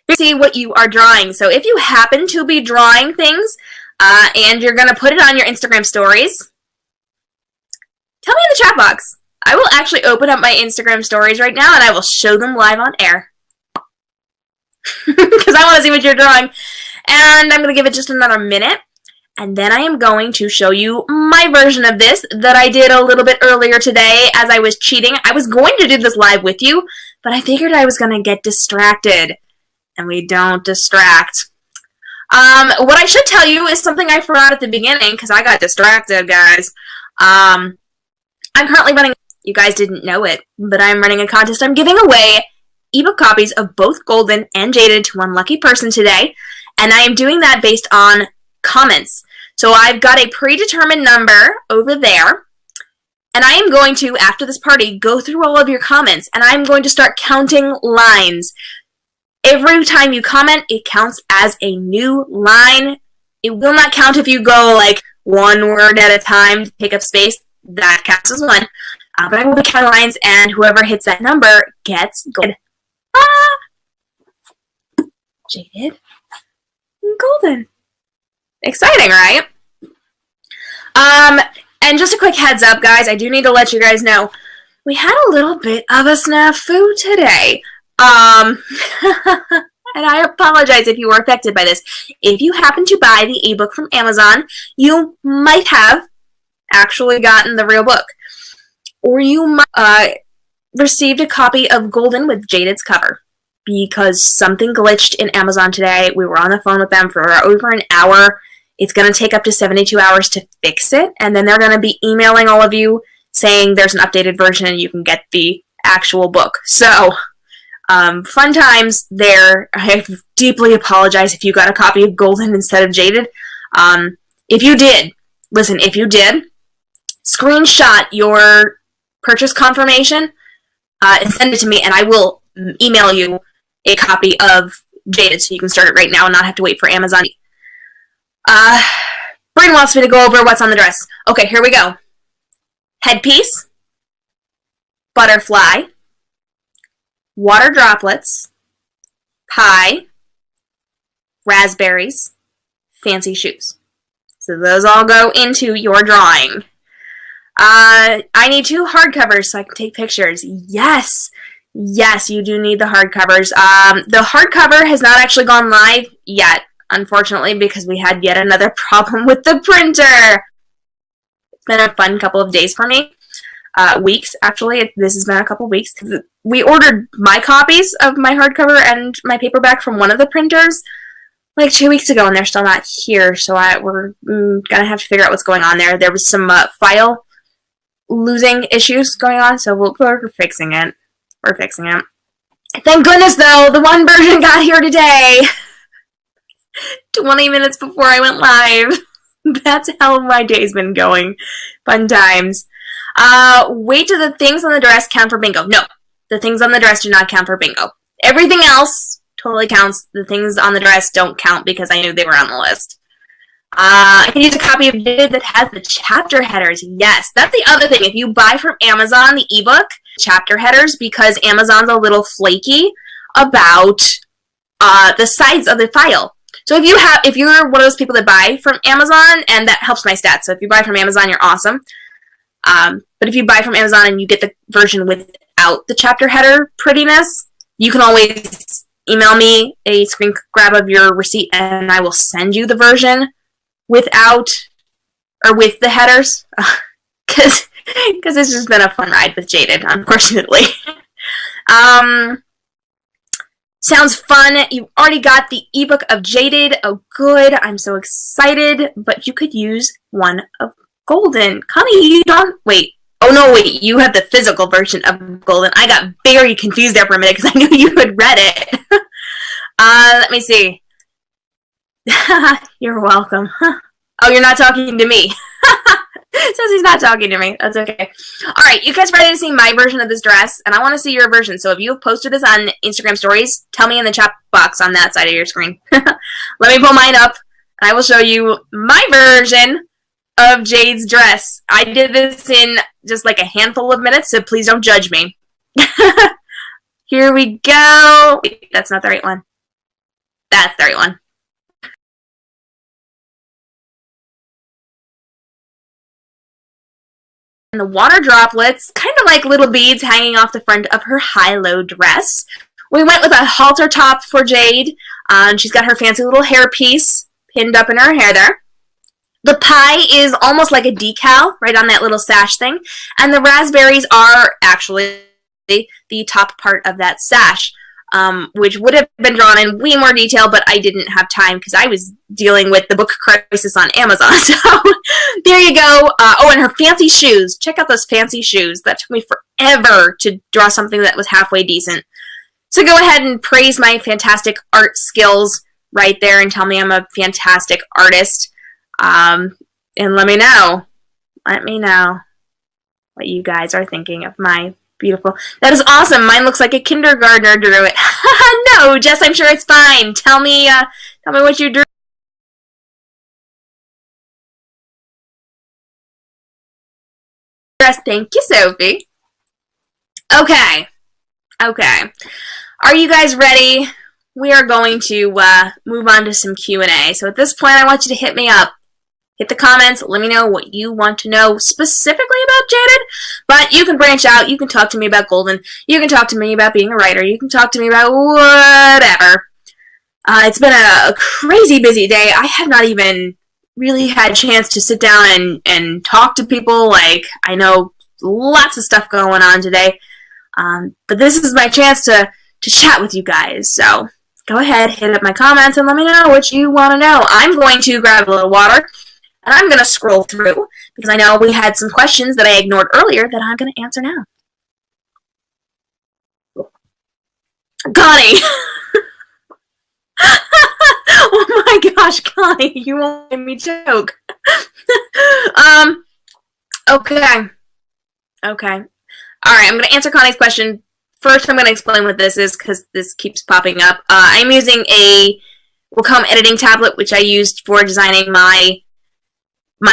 you see what you are drawing. So if you happen to be drawing things and you're going to put it on your Instagram stories, tell me in the chat box. I will actually open up my Instagram stories right now and I will show them live on air. Because I want to see what you're drawing. And I'm going to give it just another minute. And then I am going to show you my version of this that I did a little bit earlier today as I was cheating. I was going to do this live with you, but I figured I was going to get distracted. And we don't distract. What I should tell you is something I forgot at the beginning because I got distracted, guys. I'm currently running, you guys didn't know it, but I'm running a contest. I'm giving away ebook copies of both Golden and Jaded to one lucky person today. And I am doing that based on comments. So I've got a predetermined number over there. And I am going to, after this party, go through all of your comments. And I'm going to start counting lines. Every time you comment, it counts as a new line. It will not count if you go like one word at a time to take up space. That counts as one. But I will be counting lines, and whoever hits that number gets gold. Jaded. Golden. Exciting, right? And just a quick heads up, guys. I do need to let you guys know. We had a little bit of a snafu today. And I apologize if you were affected by this. If you happen to buy the ebook from Amazon, you might have actually gotten the real book. Or you might received a copy of Golden with Jaded's cover. Because something glitched in Amazon today. We were on the phone with them for over an hour. It's going to take up to 72 hours to fix it. And then they're going to be emailing all of you saying there's an updated version and you can get the actual book. So, fun times there. I deeply apologize if you got a copy of Golden instead of Jaded. If you did, listen, if you did, screenshot your purchase confirmation and send it to me, and I will email you a copy of Jaded so you can start it right now and not have to wait for Amazon. Bryn wants me to go over what's on the dress. Okay, here we go. Headpiece, butterfly, water droplets, pie, raspberries, fancy shoes. So those all go into your drawing. I need 2 hardcovers so I can take pictures. Yes, you do need the hardcovers. The hardcover has not actually gone live yet, unfortunately, because we had yet another problem with the printer. It's been a fun couple of days for me. Weeks, actually. This has been a couple weeks. We ordered my copies of my hardcover and my paperback from one of the printers like 2 weeks ago, and they're still not here, so we're gonna have to figure out what's going on there. There was some file losing issues going on, so we're fixing it. We're fixing it. Thank goodness, though, the one version got here today. 20 minutes before I went live. That's how my day's been going. Fun times. Wait till the things on the dress count for bingo. No, the things on the dress do not count for bingo. Everything else totally counts. The things on the dress don't count because I knew they were on the list. I can use a copy of Jaded that has the chapter headers. Yes, that's the other thing. If you buy from Amazon the ebook, chapter headers, because Amazon's a little flaky about the size of the file. So if you're one of those people that buy from Amazon, and that helps my stats. So if you buy from Amazon, you're awesome. But if you buy from Amazon and you get the version without the chapter header prettiness, you can always email me a screen grab of your receipt and I will send you the version without or with the headers. Because it's just been a fun ride with Jaded, unfortunately. Sounds fun. You've already got the ebook of Jaded. Oh, good. I'm so excited. But you could use one of Golden. Connie, you don't... Wait. Oh, no, wait. You have the physical version of Golden. I got very confused there for a minute because I knew you had read it. Let me see. You're welcome. Oh, you're not talking to me. Says he's not talking to me. That's okay. All right, you guys ready to see my version of this dress? And I want to see your version. So if you have posted this on Instagram stories, tell me in the chat box on that side of your screen. Let me pull mine up, and I will show you my version of Jade's dress. I did this in just like a handful of minutes, so please don't judge me. Here we go. Wait, that's not the right one. That's the right one. And the water droplets, kind of like little beads hanging off the front of her high-low dress. We went with a halter top for Jade. She's got her fancy little hairpiece pinned up in her hair there. The pie is almost like a decal right on that little sash thing. And the raspberries are actually the top part of that sash, which would have been drawn in way more detail, but I didn't have time because I was dealing with the book crisis on Amazon. So there you go. Oh, and her fancy shoes. Check out those fancy shoes. That took me forever to draw something that was halfway decent. So go ahead and praise my fantastic art skills right there and tell me I'm a fantastic artist. And let me know what you guys are thinking of my beautiful. That is awesome. Mine looks like a kindergartner drew it. No, Jess, I'm sure it's fine. Tell me what you drew. Thank you, Sophie. Okay. Are you guys ready? We are going to move on to some Q&A. So at this point, I want you to hit me up. Hit the comments. Let me know what you want to know specifically about Jaded. But you can branch out. You can talk to me about Golden. You can talk to me about being a writer. You can talk to me about whatever. It's been a crazy busy day. I have not even really had a chance to sit down and talk to people. Like, I know lots of stuff going on today. But this is my chance to chat with you guys. So go ahead, hit up my comments, and let me know what you want to know. I'm going to grab a little water. And I'm going to scroll through, because I know we had some questions that I ignored earlier that I'm going to answer now. Connie! Oh my gosh, Connie, you won't make me joke. Okay. Alright, I'm going to answer Connie's question. First, I'm going to explain what this is, because this keeps popping up. I'm using a Wacom editing tablet, which I used for designing my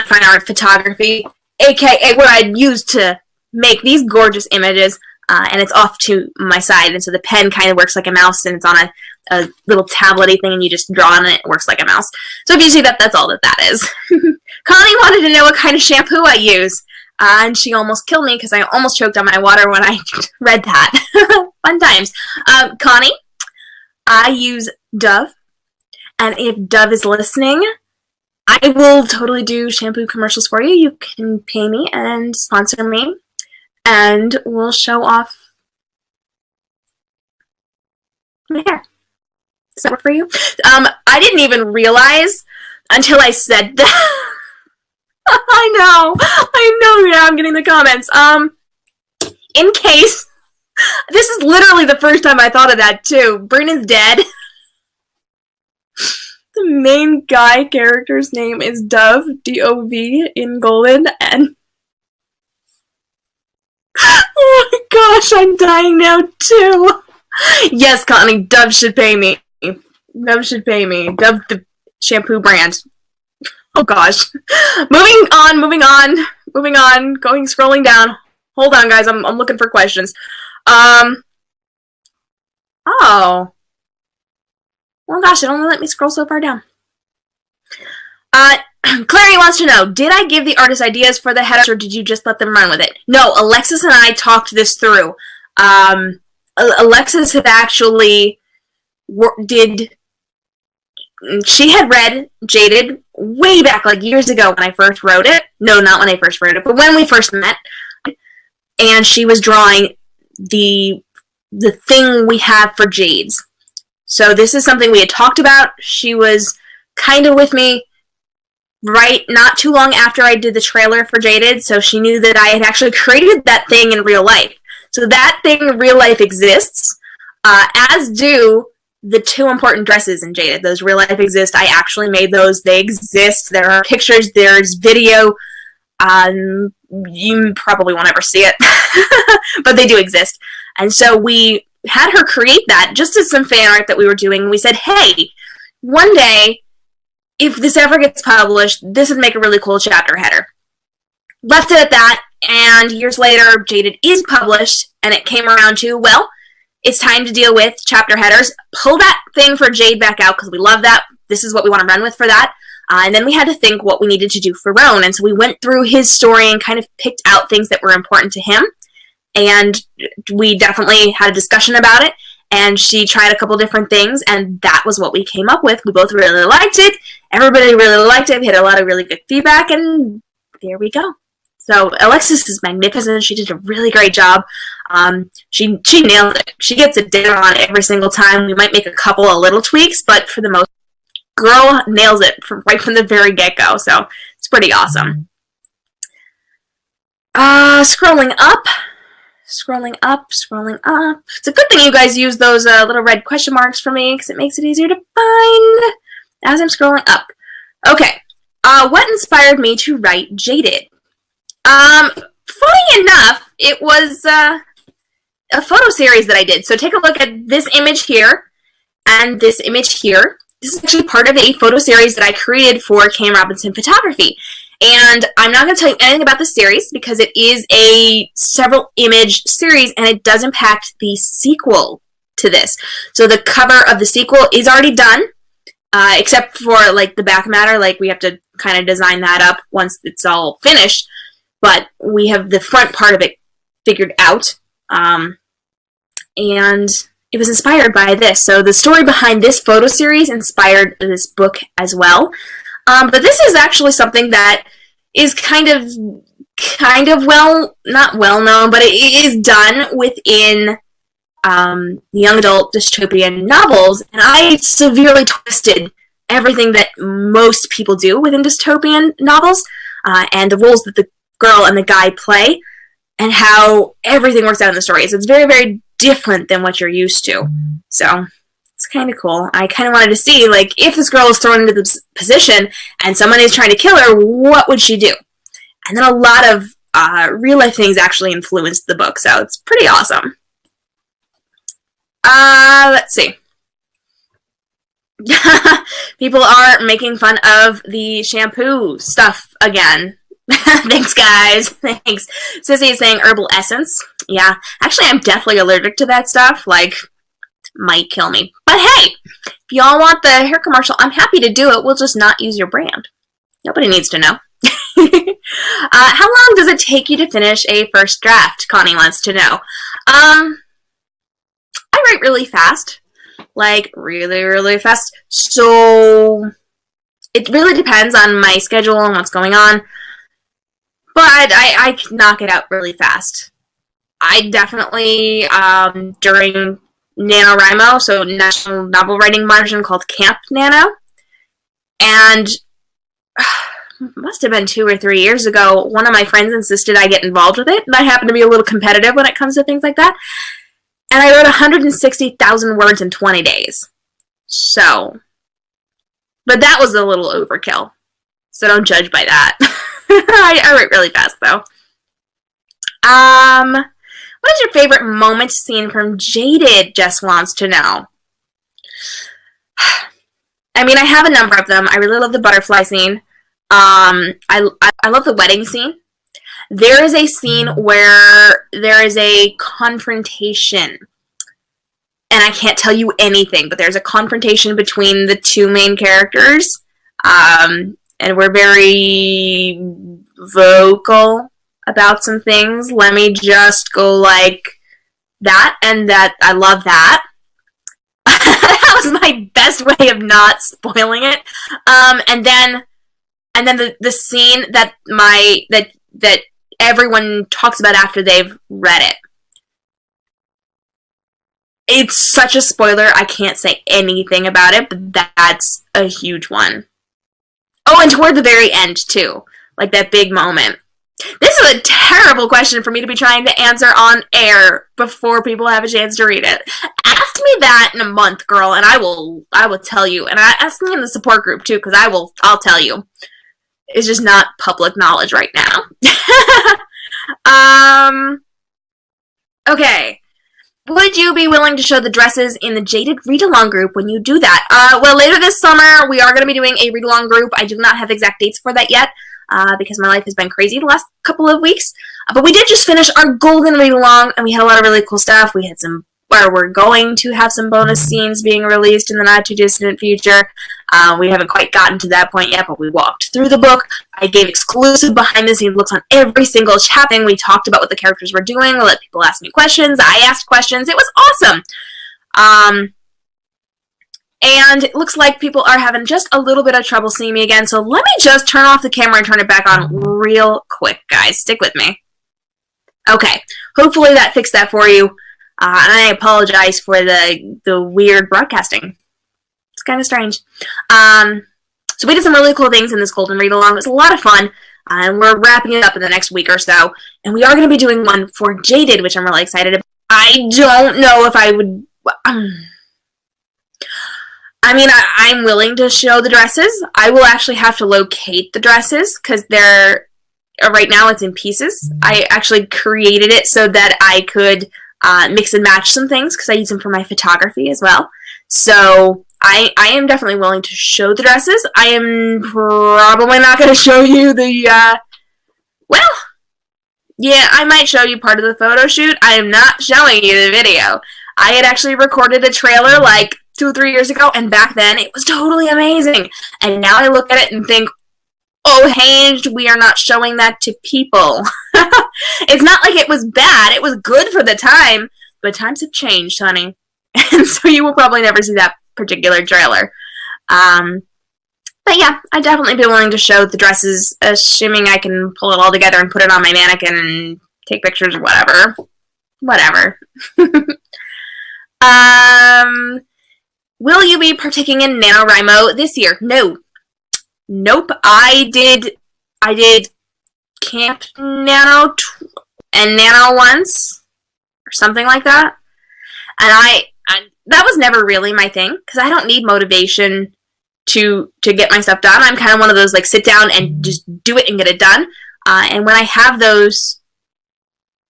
fine art photography, aka what I'd used to make these gorgeous images, and it's off to my side, and so the pen kind of works like a mouse, and it's on a little tablet-y thing, and you just draw on it, it works like a mouse. So if you see that, that's all that is. Connie wanted to know what kind of shampoo I use, and she almost killed me because I almost choked on my water when I read that. Fun times. Connie, I use Dove, and if Dove is listening, I will totally do shampoo commercials for you. You can pay me and sponsor me, and we'll show off my hair. Does that work for you? I didn't even realize until I said that. I know, yeah, I'm getting the comments. In case, this is literally the first time I thought of that, too. Brennan's dead. The main guy character's name is Dove, D-O-V, in golden, and oh my gosh, I'm dying now, too. Yes, Connie, Dove should pay me. Dove should pay me. Dove, the shampoo brand. Oh gosh. Moving on, scrolling down. Hold on, guys, I'm looking for questions. Oh. Well, gosh, it only let me scroll so far down. Clary wants to know, did I give the artist ideas for the headers, or did you just let them run with it? No, Alexis and I talked this through. Alexis had actually she had read Jaded way back, like years ago when I first wrote it. No, not when I first wrote it, but when we first met. And she was drawing the thing we have for Jades. So this is something we had talked about. She was kind of with me right not too long after I did the trailer for Jaded, so she knew that I had actually created that thing in real life. So that thing in real life exists, as do the two important dresses in Jaded. Those real life exist. I actually made those. They exist. There are pictures. There's video. You probably won't ever see it, but they do exist. And so we had her create that just as some fan art that we were doing. We said, hey, one day, if this ever gets published, this would make a really cool chapter header. Left it at that, and years later, Jaded is published, and it came around to, well, it's time to deal with chapter headers. Pull that thing for Jade back out, because we love that. This is what we want to run with for that. And then we had to think what we needed to do for Roan, and so we went through his story and kind of picked out things that were important to him, and we definitely had a discussion about it, and she tried a couple different things, and that was what we came up with. We both really liked it. Everybody really liked it. We had a lot of really good feedback, and there we go. So Alexis is magnificent. She did a really great job. She nailed it. She gets it down on every single time. We might make a couple of little tweaks, but for the most, girl nails it right from the very get-go. So it's pretty awesome. Scrolling up. It's a good thing you guys use those little red question marks for me, because it makes it easier to find as I'm scrolling up. Okay. What inspired me to write Jaded? Funny enough, it was a photo series that I did. So take a look at this image here and this image here. This is actually part of a photo series that I created for K.m. Robinson Photography. And I'm not going to tell you anything about the series because it is a several image series and it does impact the sequel to this. So the cover of the sequel is already done, except for like the back matter. Like we have to kind of design that up once it's all finished. But we have the front part of it figured out. And it was inspired by this. So the story behind this photo series inspired this book as well. But this is actually something that is kind of well, not well known, but it is done within young adult dystopian novels. And I severely twisted everything that most people do within dystopian novels, and the roles that the girl and the guy play, and how everything works out in the story. So it's very, very different than what you're used to. So it's kind of cool. I kind of wanted to see, like, if this girl is thrown into this position and someone is trying to kill her, what would she do? And then a lot of real-life things actually influenced the book, so it's pretty awesome. Let's see. People are making fun of the shampoo stuff again. Thanks, guys. Thanks. Sissy is saying herbal essence. Yeah, actually, I'm definitely allergic to that stuff. Like, might kill me. But hey, if y'all want the hair commercial, I'm happy to do it. We'll just not use your brand. Nobody needs to know. How long does it take you to finish a first draft? Connie wants to know. I write really fast. Like, really, really fast. So, it really depends on my schedule and what's going on. But I can knock it out really fast. I definitely, during NaNoWriMo, so National Novel Writing Margin called Camp Nano, and must have been 2 or 3 years ago, one of my friends insisted I get involved with it, and I happen to be a little competitive when it comes to things like that. And I wrote 160,000 words in 20 days. So, but that was a little overkill. So don't judge by that. I write really fast, though. What is your favorite moment scene from Jaded? Jess wants to know. I mean, I have a number of them. I really love the butterfly scene. I love the wedding scene. There is a scene where there is a confrontation. And I can't tell you anything, but there's a confrontation between the two main characters. And we're very vocal about some things. Let me just go like that, and that I love that. That was my best way of not spoiling it. And then the scene that that everyone talks about after they've read it. It's such a spoiler, I can't say anything about it, but that's a huge one. Oh, and toward the very end, too. Like that big moment. This is a terrible question for me to be trying to answer on air before people have a chance to read it. Ask me that in a month, girl, and I will tell you. And ask me in the support group, too, because I'll tell you. It's just not public knowledge right now. Okay. Would you be willing to show the dresses in the Jaded read-along group when you do that? Well, later this summer, we are going to be doing a read-along group. I do not have exact dates for that yet, because my life has been crazy the last couple of weeks. But we did just finish our golden read-along, and we had a lot of really cool stuff. We had some, where we're going to have some bonus scenes being released in the not-too-distant future. We haven't quite gotten to that point yet, but we walked through the book. I gave exclusive behind-the-scenes looks on every single chapter. We talked about what the characters were doing. We let people ask me questions. I asked questions. It was awesome. And it looks like people are having just a little bit of trouble seeing me again, so let me just turn off the camera and turn it back on real quick, guys. Stick with me. Okay. Hopefully that fixed that for you. And I apologize for the weird broadcasting. It's kind of strange. So we did some really cool things in this golden read-along. It was a lot of fun. And we're wrapping it up in the next week or so. And we are going to be doing one for Jaded, which I'm really excited about. I don't know if I would... I mean, I'm willing to show the dresses. I will actually have to locate the dresses because they're... Right now it's in pieces. I actually created it so that I could mix and match some things because I use them for my photography as well. So I am definitely willing to show the dresses. I am probably not going to show you the... well, yeah, I might show you part of the photo shoot. I am not showing you the video. I had actually recorded a trailer like 2 or 3 years ago, and back then it was totally amazing. And now I look at it and think, oh, Hange, we are not showing that to people. It's not like it was bad. It was good for the time, but times have changed, honey. And so you will probably never see that particular trailer. But yeah, I'd definitely be willing to show the dresses, assuming I can pull it all together and put it on my mannequin and take pictures or whatever. Whatever. Will you be partaking in NaNoWriMo this year? No. Nope. I did Camp Nano and Nano once, or something like that. And that was never really my thing, because I don't need motivation to get my stuff done. I'm kind of one of those, like, sit down and just do it and get it done. And when I have those,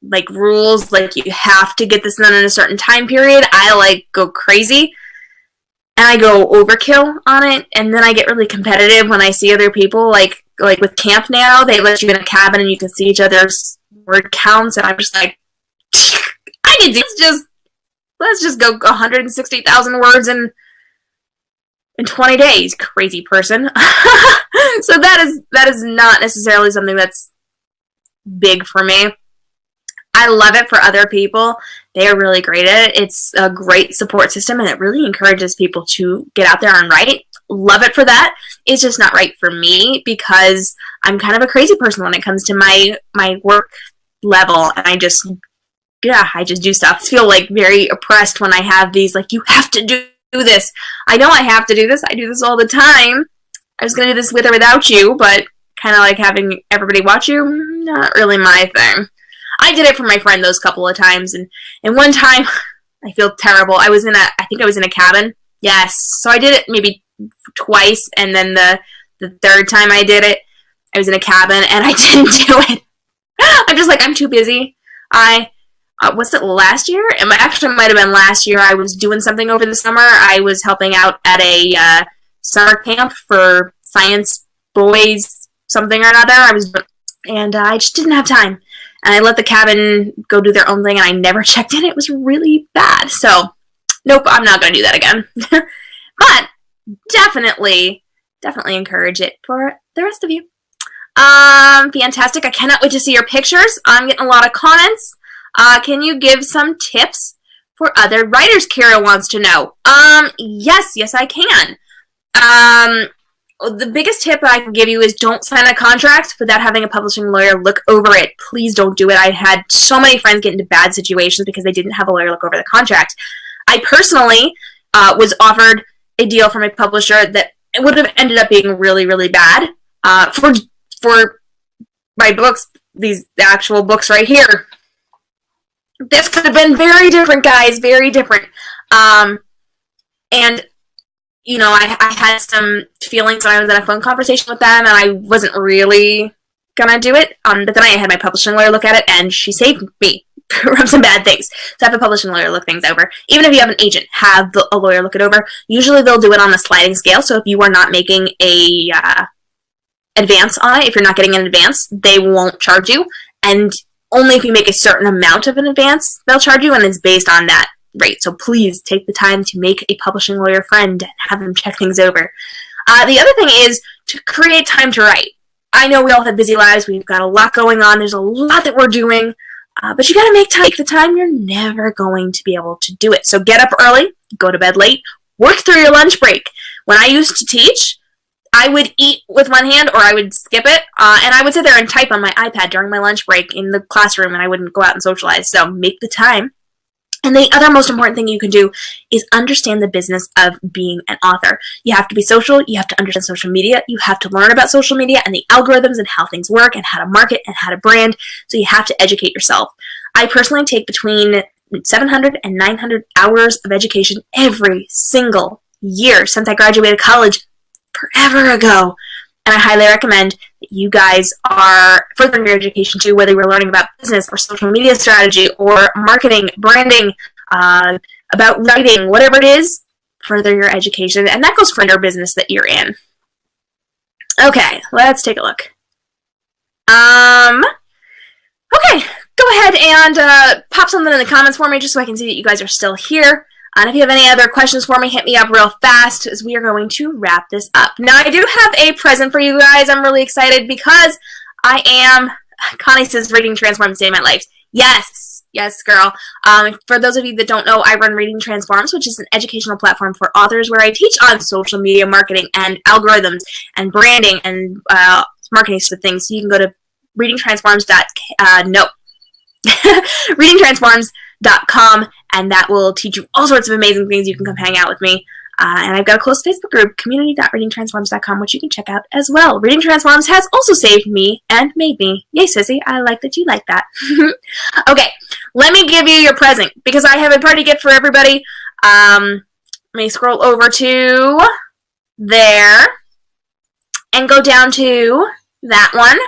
like, rules, like, you have to get this done in a certain time period, I, like, go crazy. and I go overkill on it, and then I get really competitive when I see other people, like with camp now, they let you in a cabin and you can see each other's word counts, and I'm just like, I can do this. Let's just go 160,000 words in 20 days, crazy person. So that is not necessarily something that's big for me. I love it for other people. They are really great at it. It's a great support system, and it really encourages people to get out there and write. Love it for that. It's just not right for me because I'm kind of a crazy person when it comes to my work level, and I just do stuff. I feel like very oppressed when I have these, like, you have to do this. I know I have to do this. I do this all the time. I was going to do this with or without you, but kind of like having everybody watch you, not really my thing. I did it for my friend those couple of times, and one time, I feel terrible. I think I was in a cabin. Yes. So I did it maybe twice, and then the third time I did it, I was in a cabin, and I didn't do it. I'm just like, I'm too busy. Was it last year? It actually might have been last year. I was doing something over the summer. I was helping out at a summer camp for science boys, something or another. I just didn't have time. And I let the cabin go do their own thing, and I never checked in. It was really bad. So, nope, I'm not going to do that again. But definitely encourage it for the rest of you. Fantastic. I cannot wait to see your pictures. I'm getting a lot of comments. Can you give some tips for other writers, Kira wants to know? Yes, I can. The biggest tip I can give you is don't sign a contract without having a publishing lawyer look over it. Please don't do it. I had so many friends get into bad situations because they didn't have a lawyer look over the contract. I personally was offered a deal from a publisher that it would have ended up being really, really bad for my books, the actual books right here. This could have been very different, guys, very different. And you know, I had some feelings when I was in a phone conversation with them, and I wasn't really gonna do it. But then I had my publishing lawyer look at it, and she saved me from some bad things. So have a publishing lawyer look things over. Even if you have an agent, have a lawyer look it over. Usually they'll do it on a sliding scale, so if you are not making a advance on it, if you're not getting an advance, they won't charge you. And only if you make a certain amount of an advance, they'll charge you, and it's based on that rate. So please take the time to make a publishing lawyer friend and have them check things over. The other thing is to create time to write. I know we all have busy lives. We've got a lot going on. There's a lot that we're doing. But you got to take the time. You're never going to be able to do it. So get up early, go to bed late, work through your lunch break. When I used to teach, I would eat with one hand or I would skip it. And I would sit there and type on my iPad during my lunch break in the classroom, and I wouldn't go out and socialize. So make the time. And the other most important thing you can do is understand the business of being an author. You have to be social. You have to understand social media. You have to learn about social media and the algorithms and how things work and how to market and how to brand. So you have to educate yourself. I personally take between 700 and 900 hours of education every single year since I graduated college forever ago. And I highly recommend that you guys are furthering your education too, whether you're learning about business or social media strategy or marketing, branding, about writing, whatever it is, further your education. And that goes for your business that you're in. Okay, let's take a look. Okay, go ahead and pop something in the comments for me just so I can see that you guys are still here. And if you have any other questions for me, hit me up real fast as we are going to wrap this up. Now, I do have a present for you guys. I'm really excited because Connie says Reading Transforms Day in My Life. Yes, girl. For those of you that don't know, I run Reading Transforms, which is an educational platform for authors where I teach on social media marketing and algorithms and branding and marketing sort of things. So you can go to readingtransforms.com, and that will teach you all sorts of amazing things. You can come hang out with me. And I've got a close Facebook group, community.readingtransforms.com, which you can check out as well. Reading Transforms has also saved me and made me. Yay, sissy. I like that you like that. Okay, let me give you your present because I have a party gift for everybody. Let me scroll over to there and go down to that one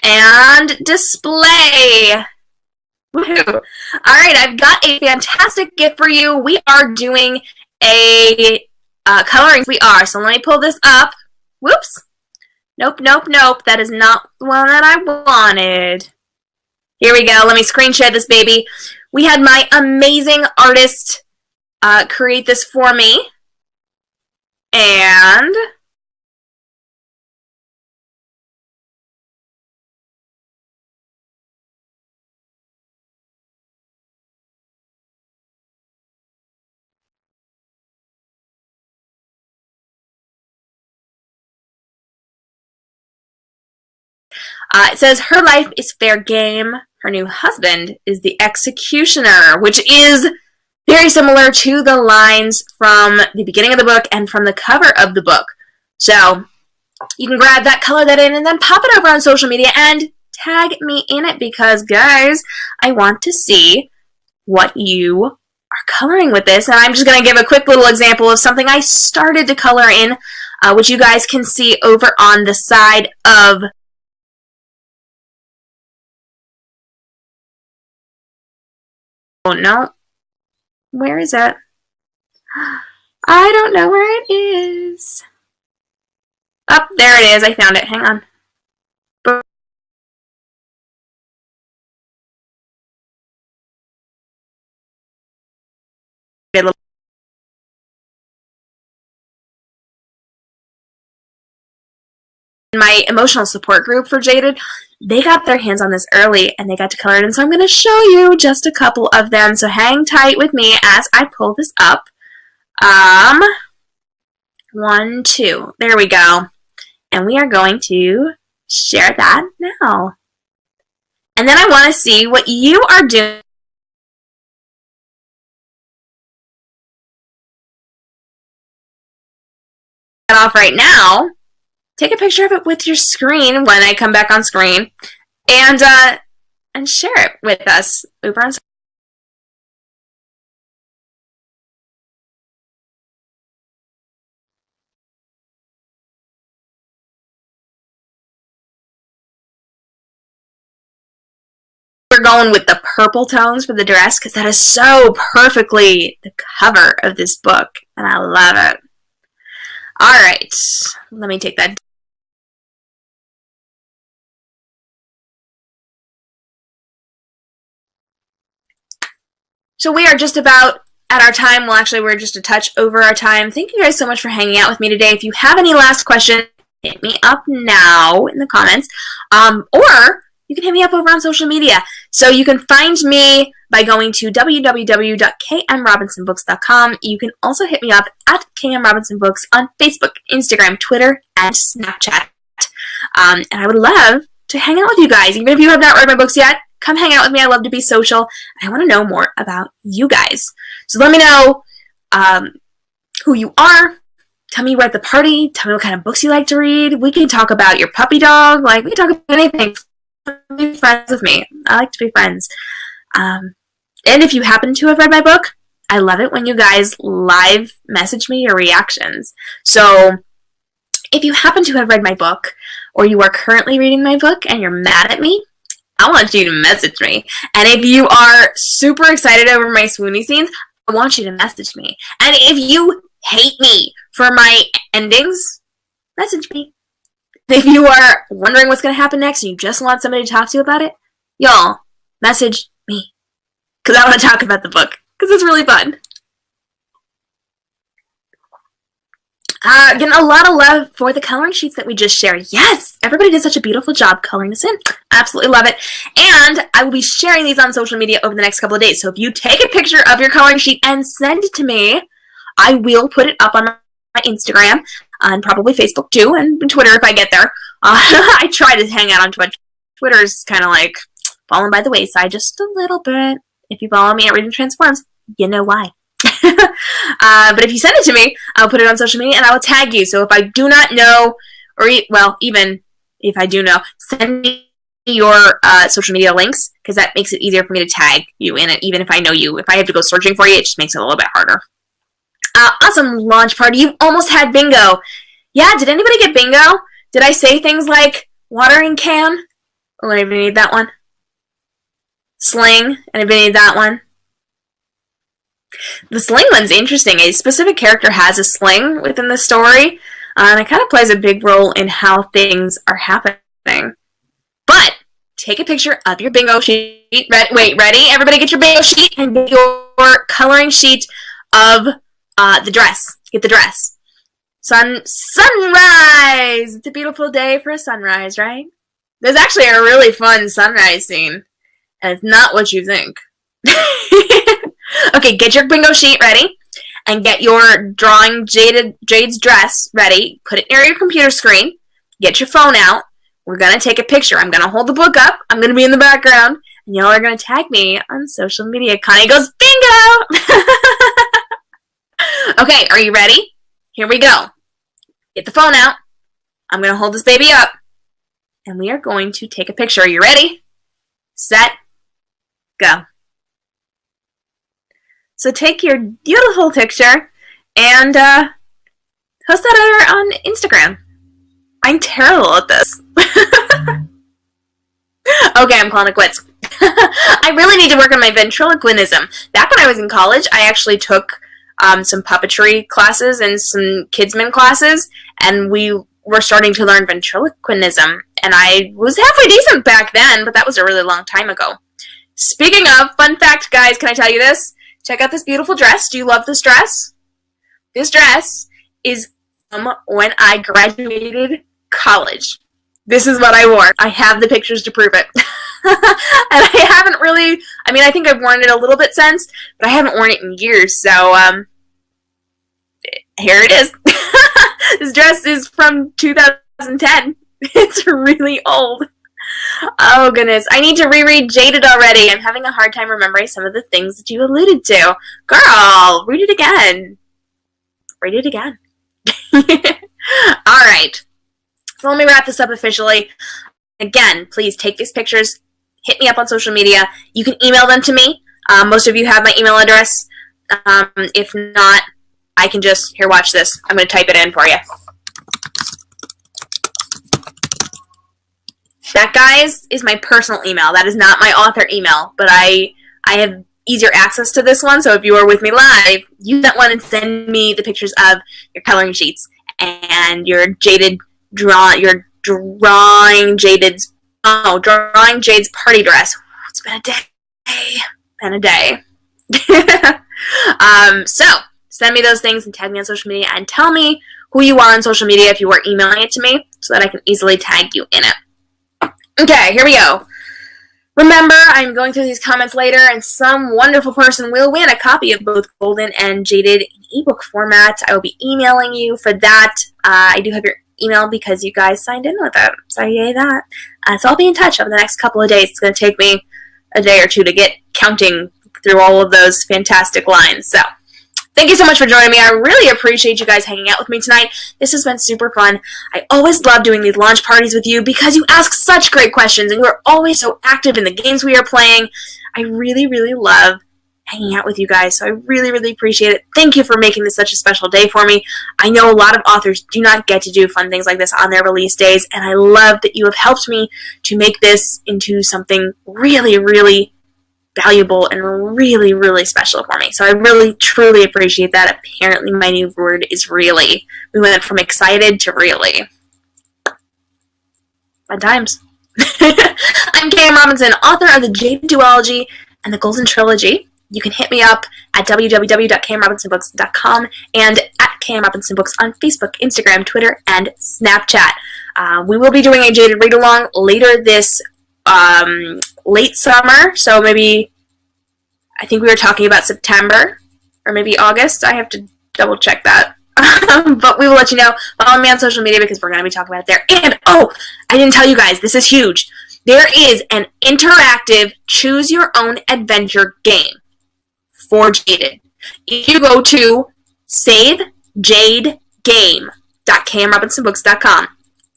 and display. Woohoo. All right, I've got a fantastic gift for you. We are doing a coloring we are. So let me pull this up. Whoops. Nope, nope, nope. That is not the one that I wanted. Here we go. Let me screen share this baby. We had my amazing artist create this for me. And it says, her life is fair game. Her new husband is the executioner, which is very similar to the lines from the beginning of the book and from the cover of the book. So you can grab that, color that in, and then pop it over on social media and tag me in it because, guys, I want to see what you are coloring with this. And I'm just going to give a quick little example of something I started to color in, which you guys can see over on the side of oh, no. Where is it? I don't know where it is. Oh, there it is. I found it. Hang on. My emotional support group for Jaded, they got their hands on this early and they got to color it in, so I'm going to show you just a couple of them, so hang tight with me as I pull this up. 1, 2, there we go, and we are going to share that now, and then I want to see what you are doing off right now. Take a picture of it with your screen when I come back on screen, and share it with us over on. We're going with the purple tones for the dress because that is so perfectly the cover of this book, and I love it. All right, let me take that. So we are just about at our time. Well, actually, we're just a touch over our time. Thank you guys so much for hanging out with me today. If you have any last questions, hit me up now in the comments. Or you can hit me up over on social media. So you can find me by going to www.k.m.robinsonbooks.com. You can also hit me up at k.m.robinsonbooks on Facebook, Instagram, Twitter, and Snapchat. And I would love to hang out with you guys. Even if you have not read my books yet, come hang out with me. I love to be social. I want to know more about you guys. So let me know who you are. Tell me you were at the party. Tell me what kind of books you like to read. We can talk about your puppy dog. Like, we can talk about anything. Be friends with me. I like to be friends. And if you happen to have read my book, I love it when you guys live message me your reactions. So if you happen to have read my book, or you are currently reading my book and you're mad at me, I want you to message me. And if you are super excited over my swoony scenes, I want you to message me. And if you hate me for my endings, message me. If you are wondering what's going to happen next and you just want somebody to talk to you about it, y'all, message me. Because I want to talk about the book. Because it's really fun. Getting a lot of love for the coloring sheets that we just shared. Yes! Everybody did such a beautiful job coloring this in. Absolutely love it. And I will be sharing these on social media over the next couple of days. So if you take a picture of your coloring sheet and send it to me, I will put it up on my Instagram and probably Facebook too, and Twitter if I get there. I try to hang out on Twitter. Twitter's kind of like falling by the wayside just a little bit. If you follow me at Reading Transforms, you know why. But if you send it to me, I'll put it on social media and I will tag you. So if I do not know, or well, even if I do know, send me your social media links because that makes it easier for me to tag you in it, even if I know you. If I have to go searching for you, it just makes it a little bit harder. Awesome launch party. You almost had bingo. Yeah, did anybody get bingo? Did I say things like watering can? Oh, anybody need that one? Sling. Anybody need that one? The sling one's interesting. A specific character has a sling within the story, and it kind of plays a big role in how things are happening. But take a picture of your bingo sheet. Ready? Everybody get your bingo sheet and get your coloring sheet of the dress. Get the dress. Sunrise! It's a beautiful day for a sunrise, right? There's actually a really fun sunrise scene, and it's not what you think. Okay, get your bingo sheet ready, and get your drawing Jade's dress ready. Put it near your computer screen. Get your phone out. We're going to take a picture. I'm going to hold the book up. I'm going to be in the background, and y'all are going to tag me on social media. Connie goes, bingo! Okay, are you ready? Here we go. Get the phone out. I'm going to hold this baby up, and we are going to take a picture. Are you ready? Set, go. So take your beautiful picture and post that on Instagram. I'm terrible at this. Okay, I'm calling it quits. I really need to work on my ventriloquism. Back when I was in college, I actually took some puppetry classes and some kidsmen classes, and we were starting to learn ventriloquism. And I was halfway decent back then, but that was a really long time ago. Speaking of, fun fact, guys, can I tell you this? Check out this beautiful dress. Do you love this dress? This dress is from when I graduated college. This is what I wore. I have the pictures to prove it. And I haven't really, I mean, I think I've worn it a little bit since, but I haven't worn it in years, so, here it is. This dress is from 2010. It's really old. Oh, goodness. I need to reread Jaded already. I'm having a hard time remembering some of the things that you alluded to. Girl, read it again. Read it again. All right. So let me wrap this up officially. Again, please take these pictures. Hit me up on social media. You can email them to me. Most of you have my email address. If not, I can just, here, watch this. I'm going to type it in for you. That, guys, is my personal email. That is not my author email, but I have easier access to this one, so if you are with me live, use that one and send me the pictures of your coloring sheets and your drawing Jade's party dress. It's been a day. So, send me those things and tag me on social media and tell me who you are on social media if you are emailing it to me so that I can easily tag you in it. Okay, here we go. Remember, I'm going through these comments later, and some wonderful person will win a copy of both Golden and Jaded in ebook format. I will be emailing you for that. I do have your email because you guys signed in with it, so yay that. So I'll be in touch over the next couple of days. It's going to take me a day or two to get counting through all of those fantastic lines. So thank you so much for joining me. I really appreciate you guys hanging out with me tonight. This has been super fun. I always love doing these launch parties with you because you ask such great questions and you are always so active in the games we are playing. I really, really love hanging out with you guys, so I really, really appreciate it. Thank you for making this such a special day for me. I know a lot of authors do not get to do fun things like this on their release days, and I love that you have helped me to make this into something really, really valuable and really, really special for me. So I really, truly appreciate that. Apparently my new word is really. We went from excited to really. Fun times. I'm K.m. Robinson, author of the Jaded duology and the Golden Trilogy. You can hit me up at www.k.m.robinsonbooks.com and at k.m.robinsonbooks on Facebook, Instagram, Twitter, and Snapchat. We will be doing a Jaded read-along later this late summer, so maybe, I think we were talking about September, or maybe August. I have to double check that. But we will let you know. Follow me on social media because we're going to be talking about it there. And, oh, I didn't tell you guys, this is huge. There is an interactive choose-your-own-adventure game for Jaded. If you go to savejadegame.k.m.robinsonbooks.com,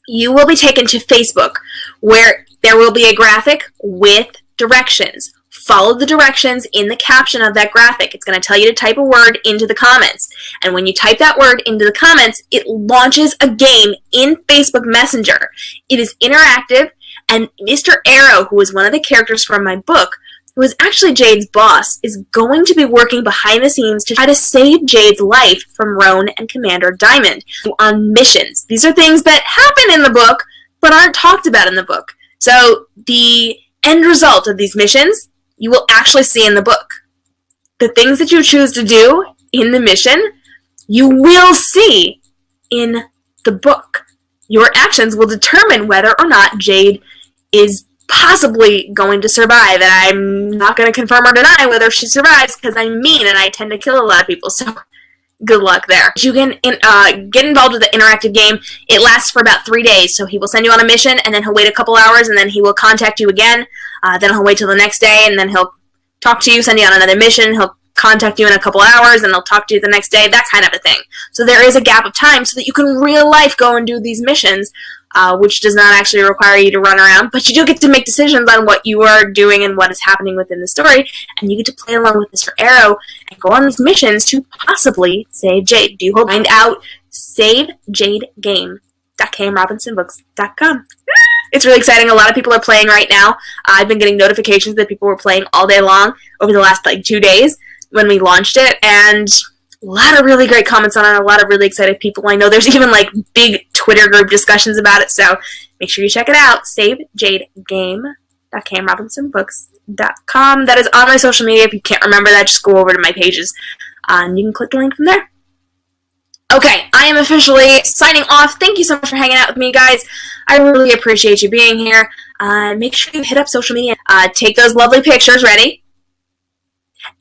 you will be taken to Facebook, where there will be a graphic with directions. Follow the directions in the caption of that graphic. It's going to tell you to type a word into the comments. And when you type that word into the comments, it launches a game in Facebook Messenger. It is interactive, and Mr. Arrow, who is one of the characters from my book, who is actually Jade's boss, is going to be working behind the scenes to try to save Jade's life from Roan and Commander Diamond on missions. These are things that happen in the book, but aren't talked about in the book. So the end result of these missions, you will actually see in the book. The things that you choose to do in the mission, you will see in the book. Your actions will determine whether or not Jade is possibly going to survive, and I'm not going to confirm or deny whether she survives because I'm mean and I tend to kill a lot of people, so good luck there. You can get involved with the interactive game. It lasts for about 3 days, so he will send you on a mission, and then he'll wait a couple hours, and then he will contact you again. Then he'll wait till the next day, and then he'll talk to you, send you on another mission. He'll contact you in a couple hours, and they'll talk to you the next day, that kind of a thing. So there is a gap of time so that you can in real life go and do these missions, which does not actually require you to run around, but you do get to make decisions on what you are doing and what is happening within the story, and you get to play along with Mr. Arrow and go on these missions to possibly save Jade. Do you find out? SaveJadeGame.k.m.robinsonbooks.com. It's really exciting. A lot of people are playing right now. I've been getting notifications that people were playing all day long over the last 2 days when we launched it, and a lot of really great comments on it, a lot of really excited people. I know there's even big Twitter group discussions about it, so make sure you check it out. SaveJadeGame.k.m.robinsonbooks.com. That is on my social media. If you can't remember that, just go over to my pages, and you can click the link from there. Okay, I am officially signing off. Thank you so much for hanging out with me, guys. I really appreciate you being here. Make sure you hit up social media. Take those lovely pictures, ready?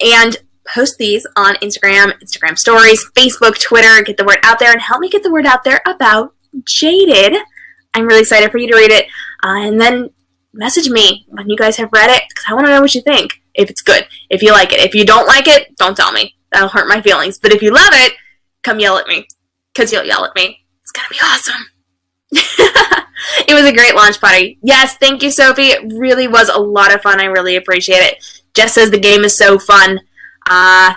And post these on Instagram stories, Facebook, Twitter. Get the word out there and help me get the word out there about Jaded. I'm really excited for you to read it. And then message me when you guys have read it, because I want to know what you think. If it's good, if you like it. If you don't like it, don't tell me. That'll hurt my feelings. But if you love it, come yell at me, because you'll yell at me. It's going to be awesome. It was a great launch party. Yes, thank you, Sophie. It really was a lot of fun. I really appreciate it. Jess says the game is so fun. And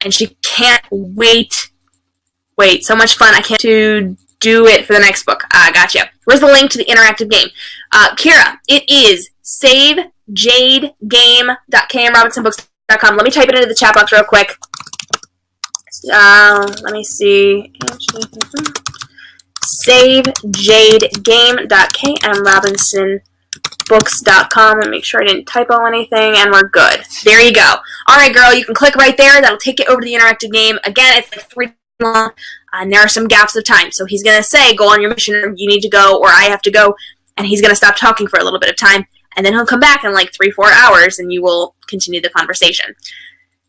she can't wait. Wait, so much fun. I can't to do it for the next book. Gotcha. Where's the link to the interactive game? Kira, it is SaveJadeGame.k.m.robinsonbooks.com. Let me type it into the chat box real quick. Let me see. SaveJadeGame.k.m.robinsonbooks.com and make sure I didn't typo anything, and we're good. There you go. Alright, girl, you can click right there. That'll take you over to the interactive game. Again, it's 3 long, and there are some gaps of time. So he's going to say, go on your mission, or you need to go, or I have to go, and he's going to stop talking for a little bit of time, and then he'll come back in 3-4 hours, and you will continue the conversation.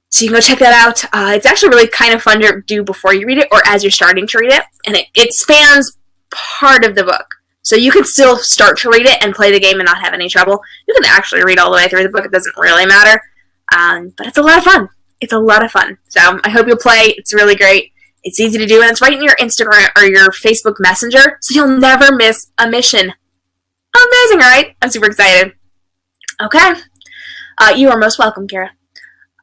So you can go check that out. It's actually really kind of fun to do before you read it or as you're starting to read it. And it spans part of the book. So you can still start to read it and play the game and not have any trouble. You can actually read all the way through the book. It doesn't really matter. But it's a lot of fun. It's a lot of fun. So I hope you'll play. It's really great. It's easy to do. And it's right in your Instagram or your Facebook Messenger. So you'll never miss a mission. Amazing, right? I'm super excited. Okay. You are most welcome, Kara.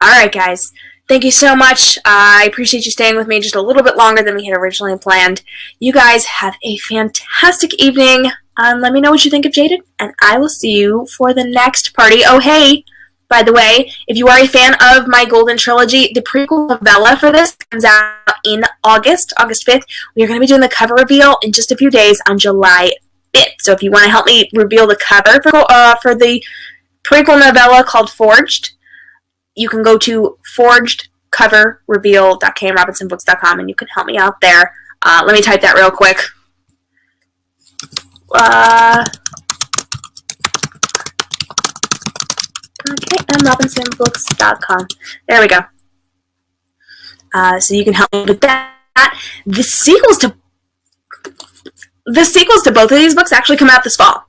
Alright, guys. Thank you so much. I appreciate you staying with me just a little bit longer than we had originally planned. You guys have a fantastic evening. Let me know what you think of Jaded, and I will see you for the next party. Oh, hey, by the way, if you are a fan of my Golden Trilogy, the prequel novella for this comes out in August 5th. We are going to be doing the cover reveal in just a few days on July 5th. So if you want to help me reveal the cover for the prequel novella called Forged, you can go to forgedcoverreveal.k.m.robinsonbooks.com and you can help me out there. Let me type that real quick. k.m.robinsonbooks.com. There we go. So you can help me with that. The sequels to both of these books actually come out this fall.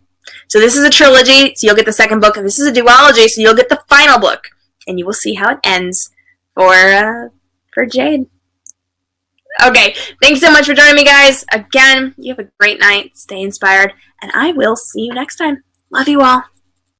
So this is a trilogy, so you'll get the second book, and this is a duology, so you'll get the final book. And you will see how it ends for Jade. Okay, thanks so much for joining me, guys. Again, you have a great night. Stay inspired, and I will see you next time. Love you all.